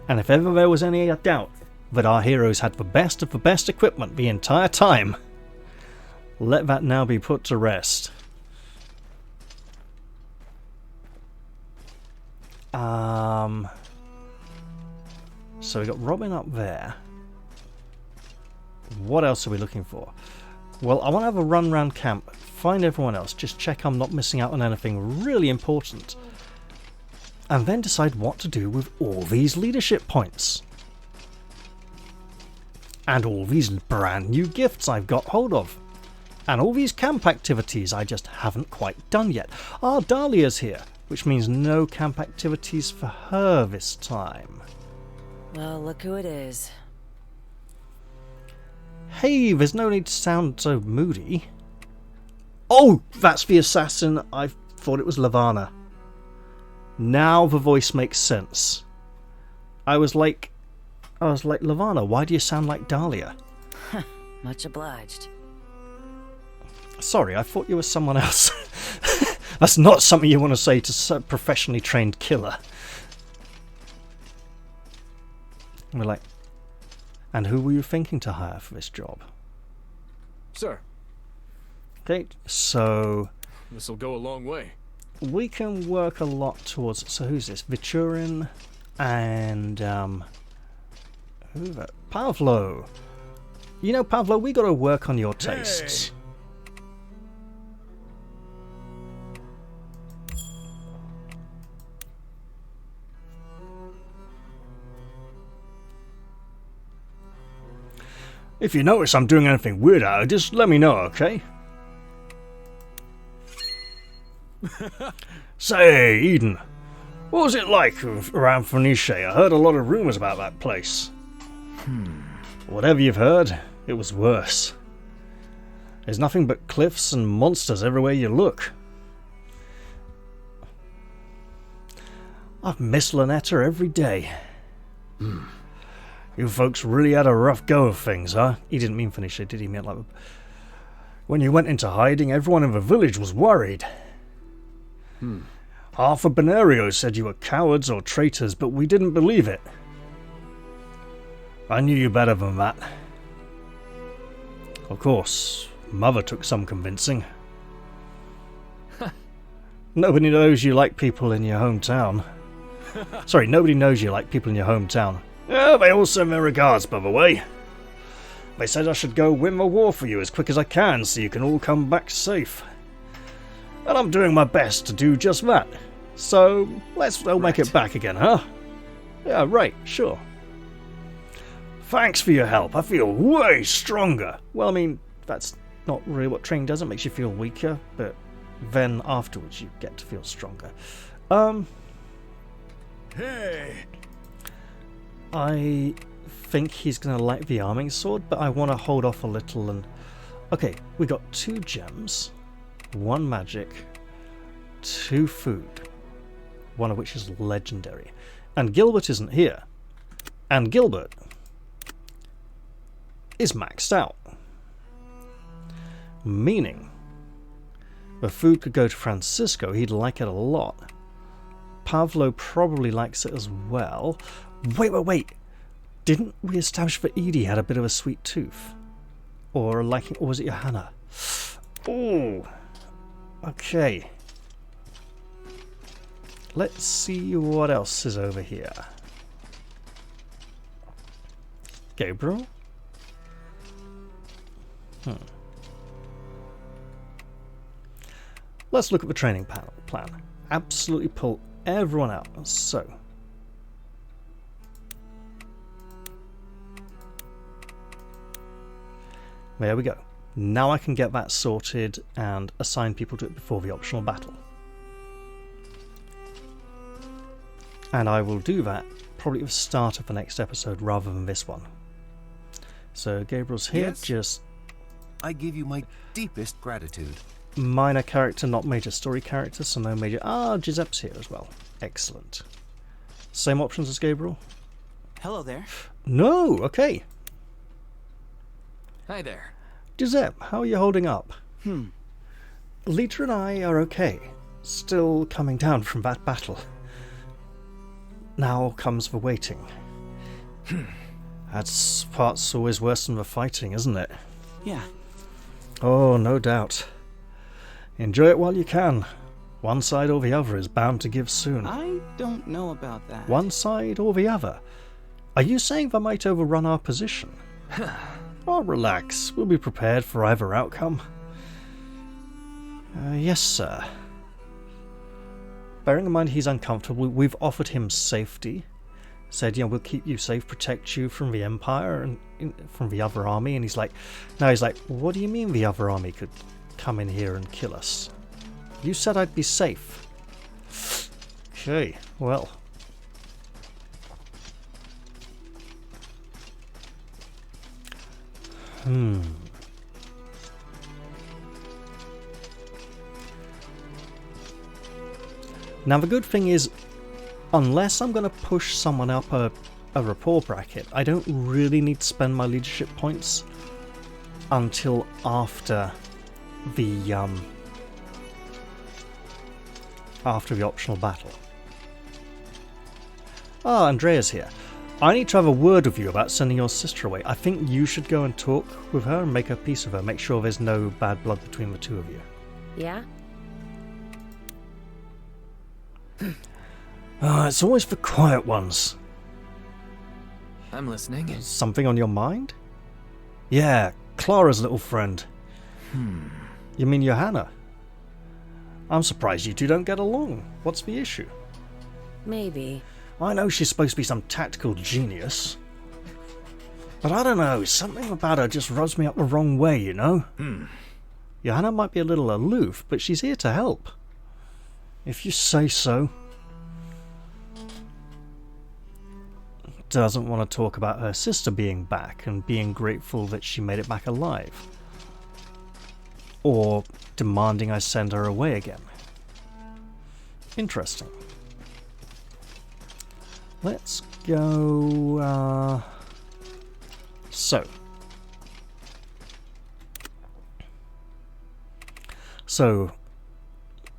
And if ever there was any doubt that our heroes had the best of the best equipment the entire time, let that now be put to rest. So we got Robin up there. What else are we looking for? Well, I want to have a run round camp, find everyone else, just check I'm not missing out on anything really important, and then decide what to do with all these leadership points. And all these brand new gifts I've got hold of. And all these camp activities I just haven't quite done yet. Ah, Dahlia's here, which means no camp activities for her this time. Well, look who it is. Hey, there's no need to sound so moody. Oh, that's the assassin. I thought it was Lavana. Now the voice makes sense. I was like, Lavana, why do you sound like Dahlia? Much obliged. Sorry, I thought you were someone else. That's not something you want to say to a professionally trained killer. We're like, and who were you thinking to hire for this job? Sir, Okay, so this'll go a long way. we can work a lot towards. So who's this? Viturin and who that? Pavlo. You know, Pavlo, we got to work on your tastes. If you notice I'm doing anything weird out, just let me know, okay? Say, Eden, what was it like around Phoenicia? I heard a lot of rumours about that place. Whatever you've heard, it was worse. There's nothing but cliffs and monsters everywhere you look. I've missed Lynetta every day. You folks really had a rough go of things, huh? He didn't mean Phoenicia, did he? He meant like... When you went into hiding, everyone in the village was worried. Half of Benario said you were cowards or traitors, but we didn't believe it. I knew you better than that. Of course, Mother took some convincing. Nobody knows you like people in your hometown. Sorry, nobody knows you like people in your hometown. Yeah, they all send their regards, by the way. They said I should go win the war for you as quick as I can so you can all come back safe. And I'm doing my best to do just that. So, let's all make it back again, huh? Yeah, right, sure. Thanks for your help. I feel way stronger. Well, I mean, that's not really what training does. It makes you feel weaker, but then afterwards you get to feel stronger. Hey! I think he's going to like the arming sword, but I want to hold off a little and... Okay, we got 2 gems, 1 magic, 2 food, one of which is legendary. And Gilbert isn't here. And Gilbert is maxed out. Meaning, the food could go to Francisco, he'd like it a lot. Pavlo probably likes it as well. Wait. Didn't we establish that Edie had a bit of a sweet tooth? Or liking, or was it Johanna? Oh, okay. Let's see what else is over here. Gabriel? Let's look at the training plan. Absolutely pull everyone out. So, there we go. Now I can get that sorted and assign people to it before the optional battle. And I will do that probably at the start of the next episode rather than this one. So Gabriel's here, Yes. just I give you my deepest gratitude. minor character, not major story character, so no major... Ah, Giuseppe's here as well. Excellent. Same options as Gabriel? Hello there. No, okay. Hi there. Giuseppe, how are you holding up? Lita and I are okay. Still coming down from that battle. Now comes the waiting. That part's always worse than the fighting, isn't it? Yeah. Oh, no doubt. Enjoy it while you can. One side or the other is bound to give soon. I don't know about that. One side or the other? Are you saying they might overrun our position? Oh, relax. We'll be prepared for either outcome. Yes, sir. Bearing in mind he's uncomfortable, we've offered him safety. Said, we'll keep you safe, protect you from the Empire and from the other army. And he's like, what do you mean the other army could come in here and kill us? You said I'd be safe. Okay, well. Now the good thing is, unless I'm going to push someone up a rapport bracket, I don't really need to spend my leadership points until after the optional battle. Ah, Andrea's here. I need to have a word with you about sending your sister away. I think you should go and talk with her and make a peace with her. Make sure there's no bad blood between the two of you. Yeah? It's always the quiet ones. I'm listening. Something on your mind? Yeah, Clara's little friend. You mean Johanna? I'm surprised you two don't get along. What's the issue? Maybe. I know she's supposed to be some tactical genius. But I don't know, something about her just rubs me up the wrong way, you know? Johanna might be a little aloof, but she's here to help. If you say so. Doesn't want to talk about her sister being back and being grateful that she made it back alive. Or demanding I send her away again. Interesting. Let's go... So,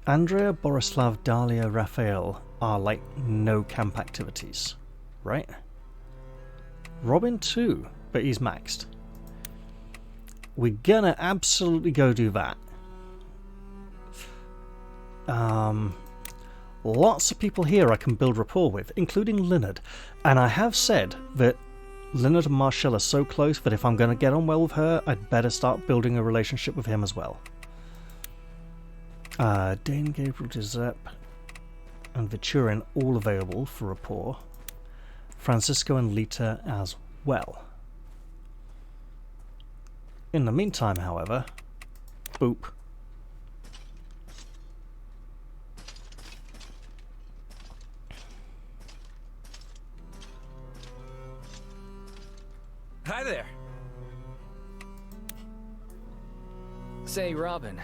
Andrea, Borislav, Dahlia, Raphael are like no camp activities, right? Robin too, but he's maxed. We're gonna absolutely go do that. Lots of people here I can build rapport with, including Leonard. And I have said that Leonard and Marshall are so close that if I'm going to get on well with her, I'd better start building a relationship with him as well. Dane, Gabriel, Giuseppe, and Viturin all available for rapport. Francisco and Lita as well. In the meantime, however, boop. Hi there. Say, Robin,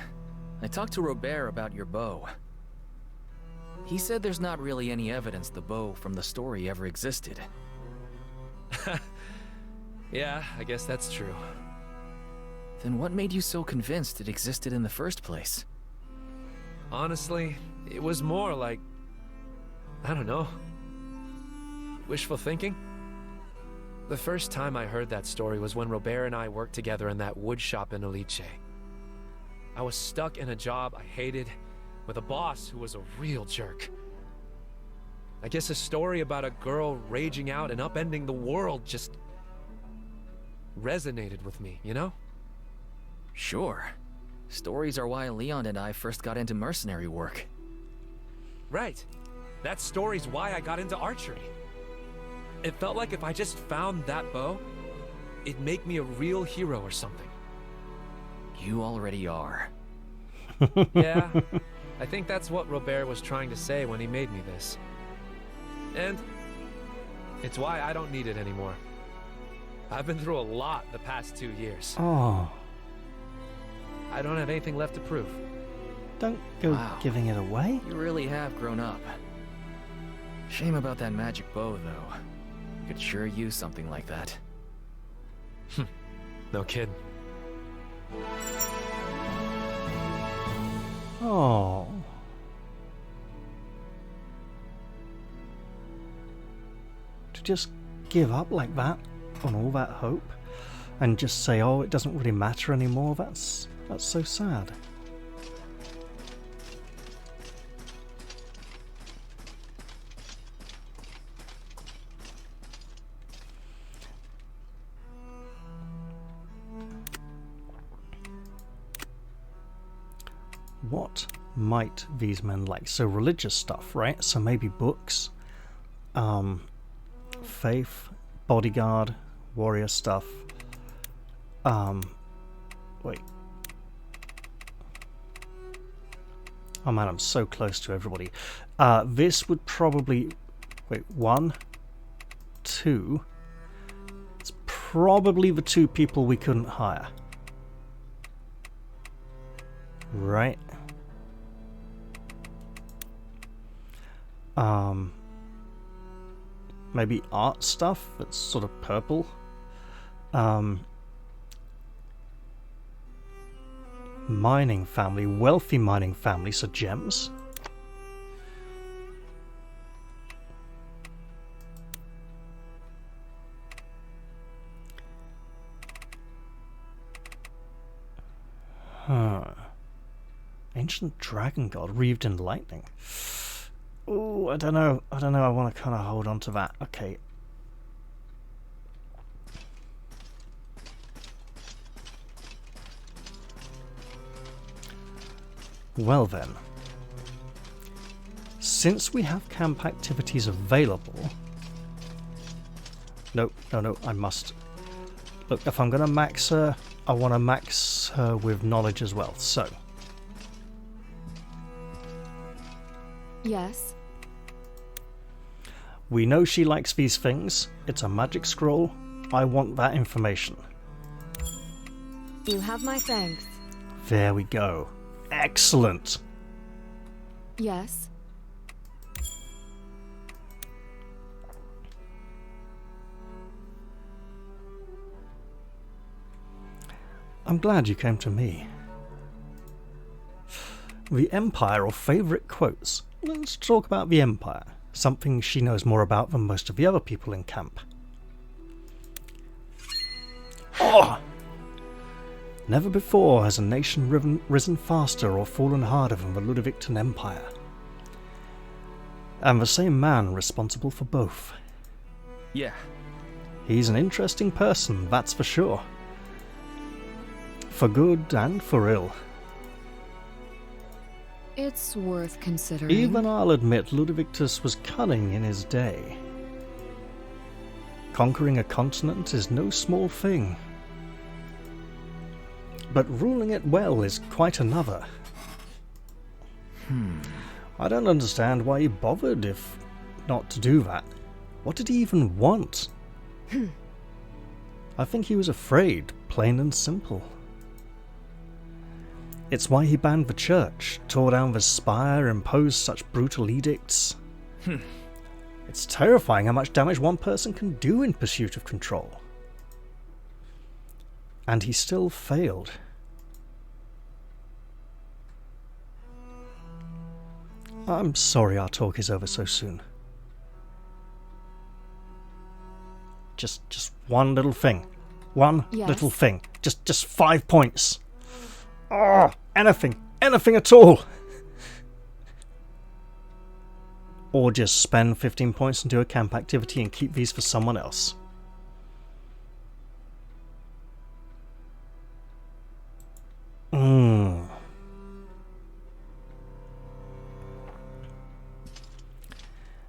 I talked to Robert about your bow. He said there's not really any evidence the bow from the story ever existed. Yeah, I guess that's true. Then what made you so convinced it existed in the first place? Honestly, it was more like... I don't know. Wishful thinking? The first time I heard that story was when Robert and I worked together in that wood shop in Elite. I was stuck in a job I hated, with a boss who was a real jerk. I guess a story about a girl raging out and upending the world just resonated with me, you know? Sure. Stories are why Leon and I first got into mercenary work. Right. That story's why I got into archery. It felt like if I just found that bow, it'd make me a real hero or something. You already are. Yeah, I think that's what Robert was trying to say when he made me this. And it's why I don't need it anymore. I've been through a lot the past 2 years. Oh, I don't have anything left to prove. don't go Wow. giving it away. You really have grown up. Shame about that magic bow, though. Could sure use something like that. No kidding. Oh. To just give up like that on all that hope and just say, oh, it doesn't really matter anymore, that's so sad. What might these men like? So religious stuff, right? So maybe books, faith, bodyguard, warrior stuff. Wait. Oh man, I'm so close to everybody. This would probably... Wait, 1, 2... It's probably the 2 people we couldn't hire. Right. Maybe art stuff that's sort of purple. Mining family, wealthy mining family, so gems. Huh. Ancient dragon god wreathed in lightning. Oh, I don't know. I want to kind of hold on to that. Okay. Well then. Since we have camp activities available... No, I must... Look, if I'm going to max her, I want to max her with knowledge as well, so... Yes? We know she likes these things. It's a magic scroll. I want that information. You have my thanks. There we go. Excellent. Yes? I'm glad you came to me. The Empire, or favourite quotes. Let's talk about the Empire. Something she knows more about than most of the other people in camp. Oh! Never before has a nation risen faster or fallen harder than the Ludivictan Empire. And the same man responsible for both. Yeah. He's an interesting person, that's for sure. For good and for ill. It's worth considering. Even I'll admit Ludivictus was cunning in his day. Conquering a continent is no small thing. But ruling it well is quite another. I don't understand why he bothered if not to do that. What did he even want? I think he was afraid, plain and simple. It's why he banned the church, tore down the spire, imposed such brutal edicts. It's terrifying how much damage one person can do in pursuit of control. And he still failed. I'm sorry our talk is over so soon. Just one little thing. One Yes? little thing. Just 5 points. Oh, anything at all. Or just spend 15 points and do a camp activity and keep these for someone else.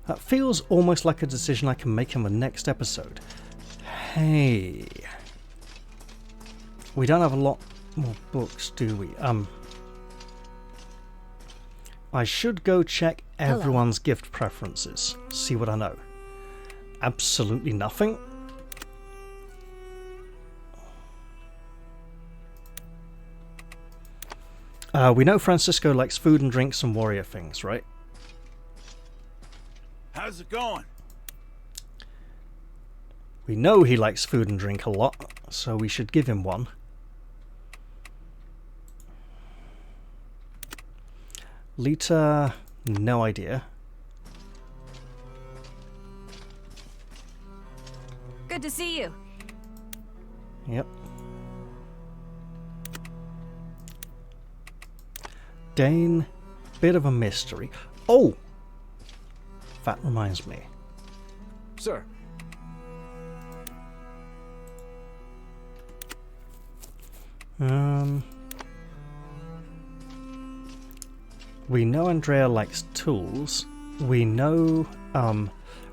That feels almost like a decision I can make in the next episode. Hey. We don't have a lot more books, do we? I should go check everyone's gift preferences. See what I know. Absolutely nothing. We know Francisco likes food and drinks and warrior things, right? How's it going? We know he likes food and drink a lot, so we should give him one. Lita, no idea. Good to see you. Yep. Dane, bit of a mystery. Oh! That reminds me. Sir. We know Andrea likes tools. We know,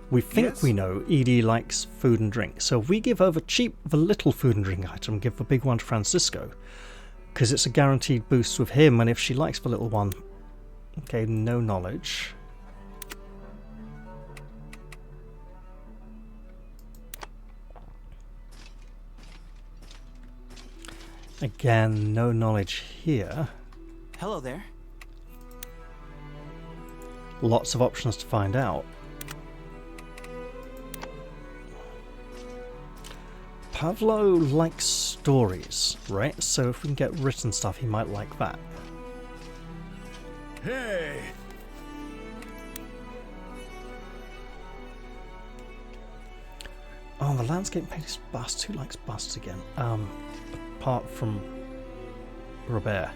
we think we know Edie likes food and drink. So if we give her the little food and drink item, give the big one to Francisco, because it's a guaranteed boost with him, and if she likes the little one, okay, no knowledge. Again, no knowledge here. Hello there. Lots of options to find out. Pavlo likes stories, right? So if we can get written stuff, he might like that. Hey! Oh, the landscape painter is bust. Who likes busts again? Apart from Robert.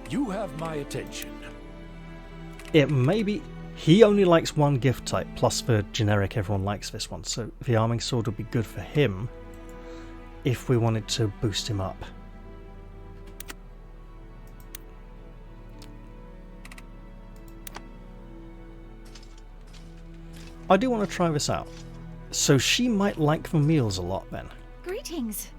You have my attention. It may be... He only likes one gift type, plus the generic everyone likes this one, so the arming sword would be good for him if we wanted to boost him up. I do want to try this out. So she might like the meals a lot then. Greetings.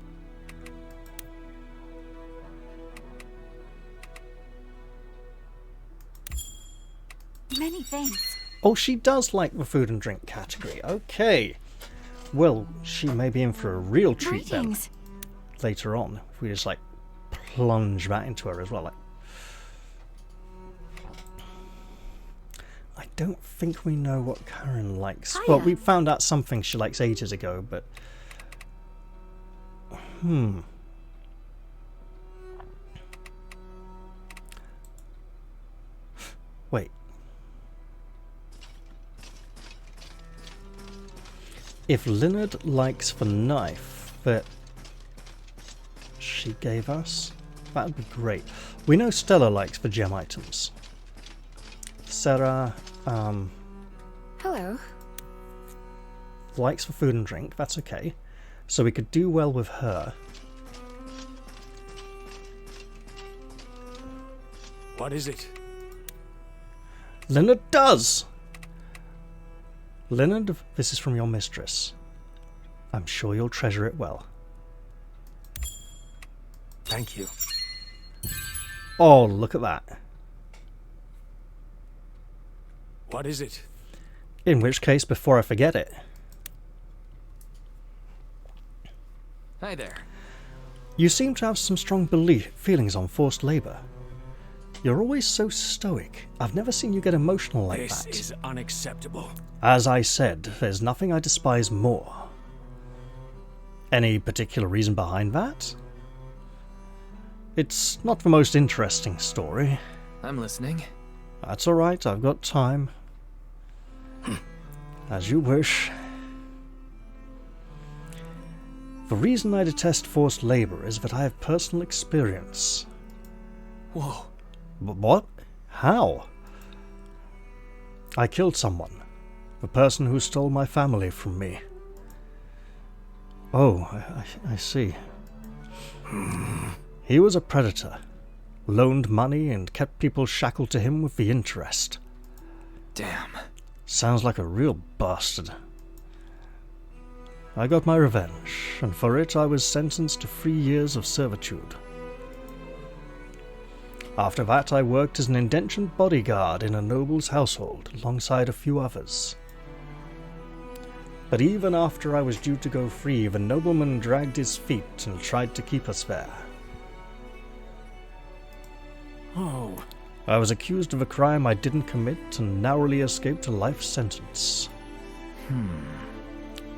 Many thanks. Oh, she does like the food and drink category. Okay. Well, she may be in for a real treat then. Later on, if we just like plunge that into her as well. Like, I don't think we know what Karen likes. Hiya. Well, we found out something she likes ages ago, but... Wait. If Leonard likes the knife that she gave us, that would be great. We know Stella likes the gem items. Sarah, Hello. likes the food and drink, that's okay. So we could do well with her. What is it? Leonard does! Leonard, this is from your mistress. I'm sure you'll treasure it well. Thank you. Oh, look at that. What is it? In which case, before I forget it. Hi there. You seem to have some strong feelings on forced labor. You're always so stoic. I've never seen you get emotional like This that. is unacceptable. As I said, there's nothing I despise more. Any particular reason behind that? It's not the most interesting story. I'm listening. That's alright, I've got time. As you wish. The reason I detest forced labor is that I have personal experience. Whoa. What? How? I killed someone. The person who stole my family from me. Oh, I see. He was a predator. Loaned money and kept people shackled to him with the interest. Damn. Sounds like a real bastard. I got my revenge, and for it I was sentenced to 3 years of servitude. After that I worked as an indentured bodyguard in a noble's household, alongside a few others. But even after I was due to go free, the nobleman dragged his feet and tried to keep us there. Oh. I was accused of a crime I didn't commit and narrowly escaped a life sentence.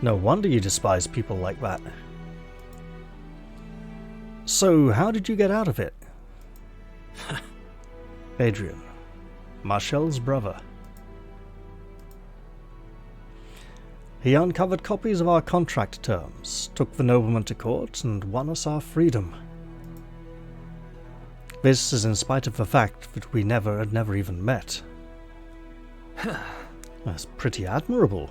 No wonder you despise people like that. So, how did you get out of it? Adrian, Marcel's brother. He uncovered copies of our contract terms, took the nobleman to court, and won us our freedom. This is in spite of the fact that we had never even met. That's pretty admirable.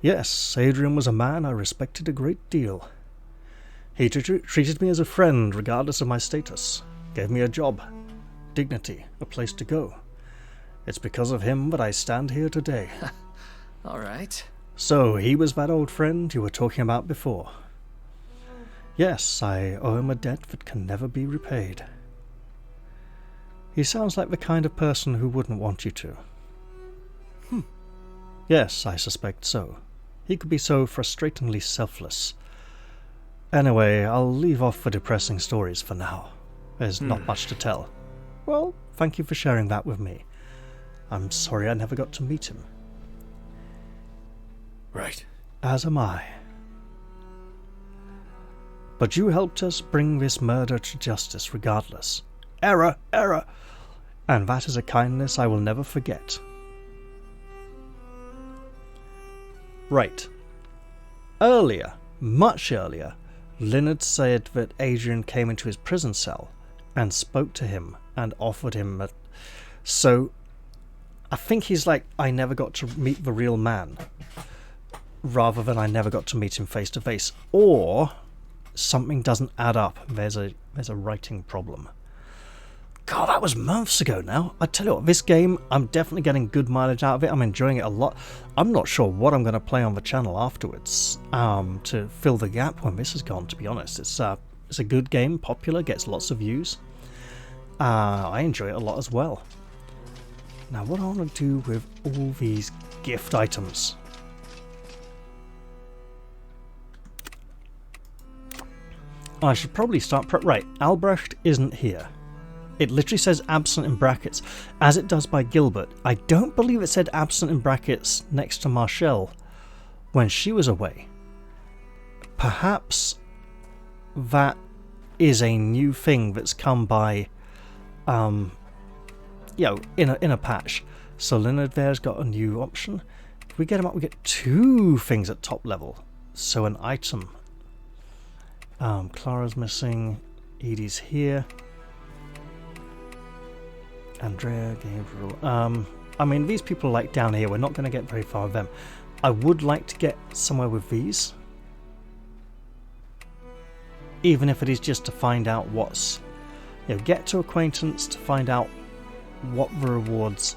Yes, Adrian was a man I respected a great deal. He treated me as a friend regardless of my status, gave me a job, dignity, a place to go. It's because of him that I stand here today. Alright. So, he was that old friend you were talking about before. Yes, I owe him a debt that can never be repaid. He sounds like the kind of person who wouldn't want you to. Yes, I suspect so. He could be so frustratingly selfless. Anyway, I'll leave off the depressing stories for now. There's not much to tell. Well, thank you for sharing that with me. I'm sorry I never got to meet him. Right. As am I. But you helped us bring this murder to justice regardless. Error! Error! And that is a kindness I will never forget. Right. Earlier, much earlier, Leonard said that Adrian came into his prison cell and spoke to him and offered him So, I think he's like, I never got to meet the real man, rather than I never got to meet him face to face. Or something doesn't add up. There's a writing problem. God, that was months ago now. I tell you what, this game, I'm definitely getting good mileage out of it. I'm enjoying it a lot. I'm not sure what I'm going to play on the channel afterwards to fill the gap when this is gone, to be honest. It's a good game, popular, gets lots of views. I enjoy it a lot as well. Now, what I want to do with all these gift items? I should probably start... Right, Albrecht isn't here. It literally says absent in brackets, as it does by Gilbert. I don't believe it said absent in brackets next to Marcel when she was away. Perhaps that is a new thing that's come by, in a patch. So Leonard there's got a new option. If we get him up, we get 2 things at top level. So an item. Clara's missing. Edie's here. Andrea, Gabriel. I mean, these people are like down here. We're not going to get very far with them. I would like to get somewhere with these. Even if it is just to find out what's... get to acquaintance to find out what the rewards...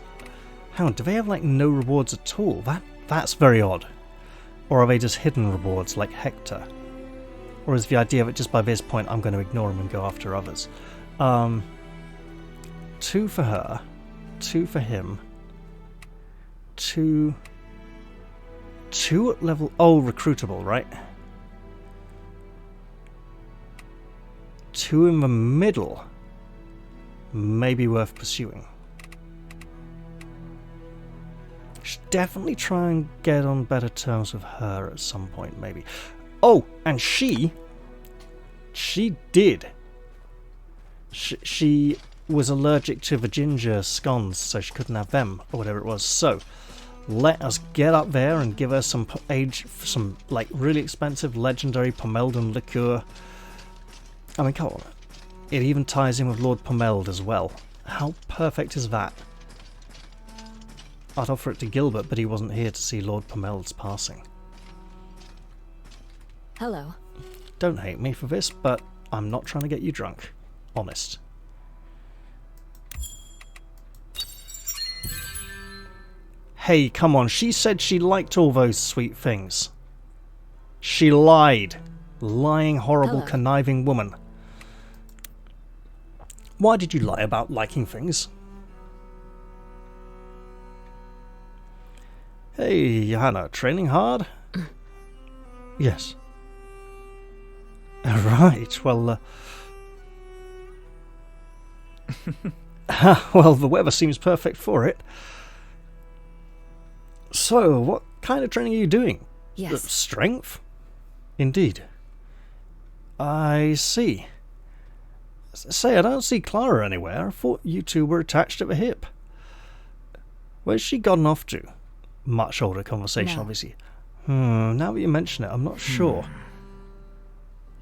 Hang on, do they have like no rewards at all? That's very odd. Or are they just hidden rewards like Hector? Or is the idea that just by this point I'm going to ignore them and go after others? 2 for her, 2 for him, 2 at level... Oh, recruitable, right? 2 in the middle. Maybe worth pursuing. Should definitely try and get on better terms with her at some point, maybe. Oh, and she did. She was allergic to the ginger scones, so she couldn't have them, or whatever it was. So, let us get up there and give her some like really expensive legendary Pomelden liqueur. I mean, come on. It even ties in with Lord Pomeld as well. How perfect is that? I'd offer it to Gilbert, but he wasn't here to see Lord Pomeld's passing. Hello. Don't hate me for this, but I'm not trying to get you drunk. Honest. Hey, come on, she said she liked all those sweet things. She lied. Lying, horrible, Hello. conniving woman. Why did you lie about liking things? Hey, Johanna, training hard? Yes. Right, well, well, the weather seems perfect for it. So, what kind of training are you doing? Yes. Strength? Indeed. I see. Say, I don't see Clara anywhere. I thought you two were attached at the hip. Where's she gone off to? Much older conversation, No. obviously. Now that you mention it, I'm not sure.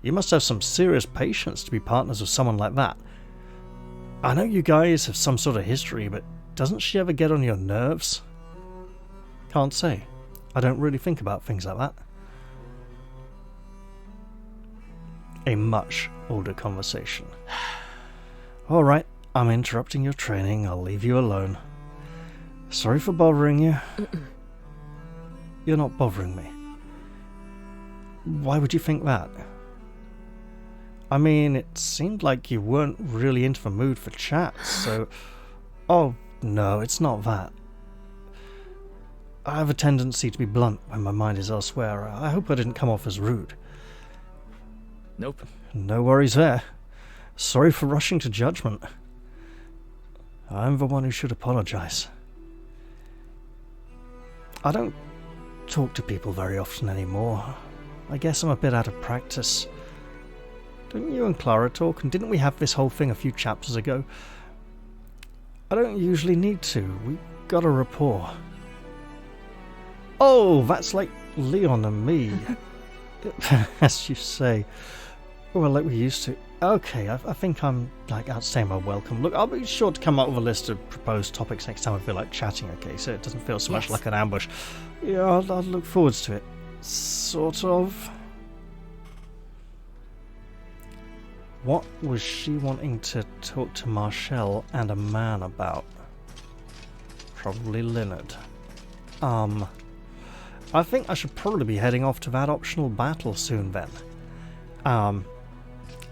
You must have some serious patience to be partners with someone like that. I know you guys have some sort of history, but doesn't she ever get on your nerves? Can't say. I don't really think about things like that. A much older conversation. Alright, I'm interrupting your training. I'll leave you alone. Sorry for bothering you. You're not bothering me. Why would you think that? I mean, it seemed like you weren't really into the mood for chat, so... Oh, no, it's not that. I have a tendency to be blunt when my mind is elsewhere. I hope I didn't come off as rude. Nope. No worries there. Sorry for rushing to judgment. I'm the one who should apologize. I don't talk to people very often anymore. I guess I'm a bit out of practice. Don't you and Clara talk? And didn't we have this whole thing a few chapters ago? I don't usually need to. We got a rapport. Oh, that's like Leon and me. As you say. Well, like we used to. Okay, I think I'm like outstaying my welcome. Look, I'll be sure to come up with a list of proposed topics next time I feel like chatting, okay? So it doesn't feel so much like an ambush. Yeah, I'll look forward to it. Sort of. What was she wanting to talk to Marshall and a man about? Probably Leonard. I think I should probably be heading off to that optional battle soon then.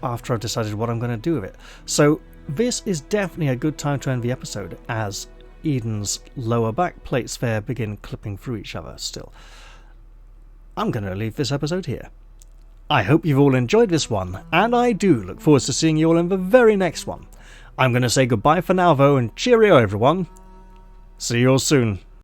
After I've decided what I'm going to do with it. So this is definitely a good time to end the episode, as Eden's lower back plates there begin clipping through each other still. I'm going to leave this episode here. I hope you've all enjoyed this one, and I do look forward to seeing you all in the very next one. I'm going to say goodbye for now though, and cheerio everyone. See you all soon.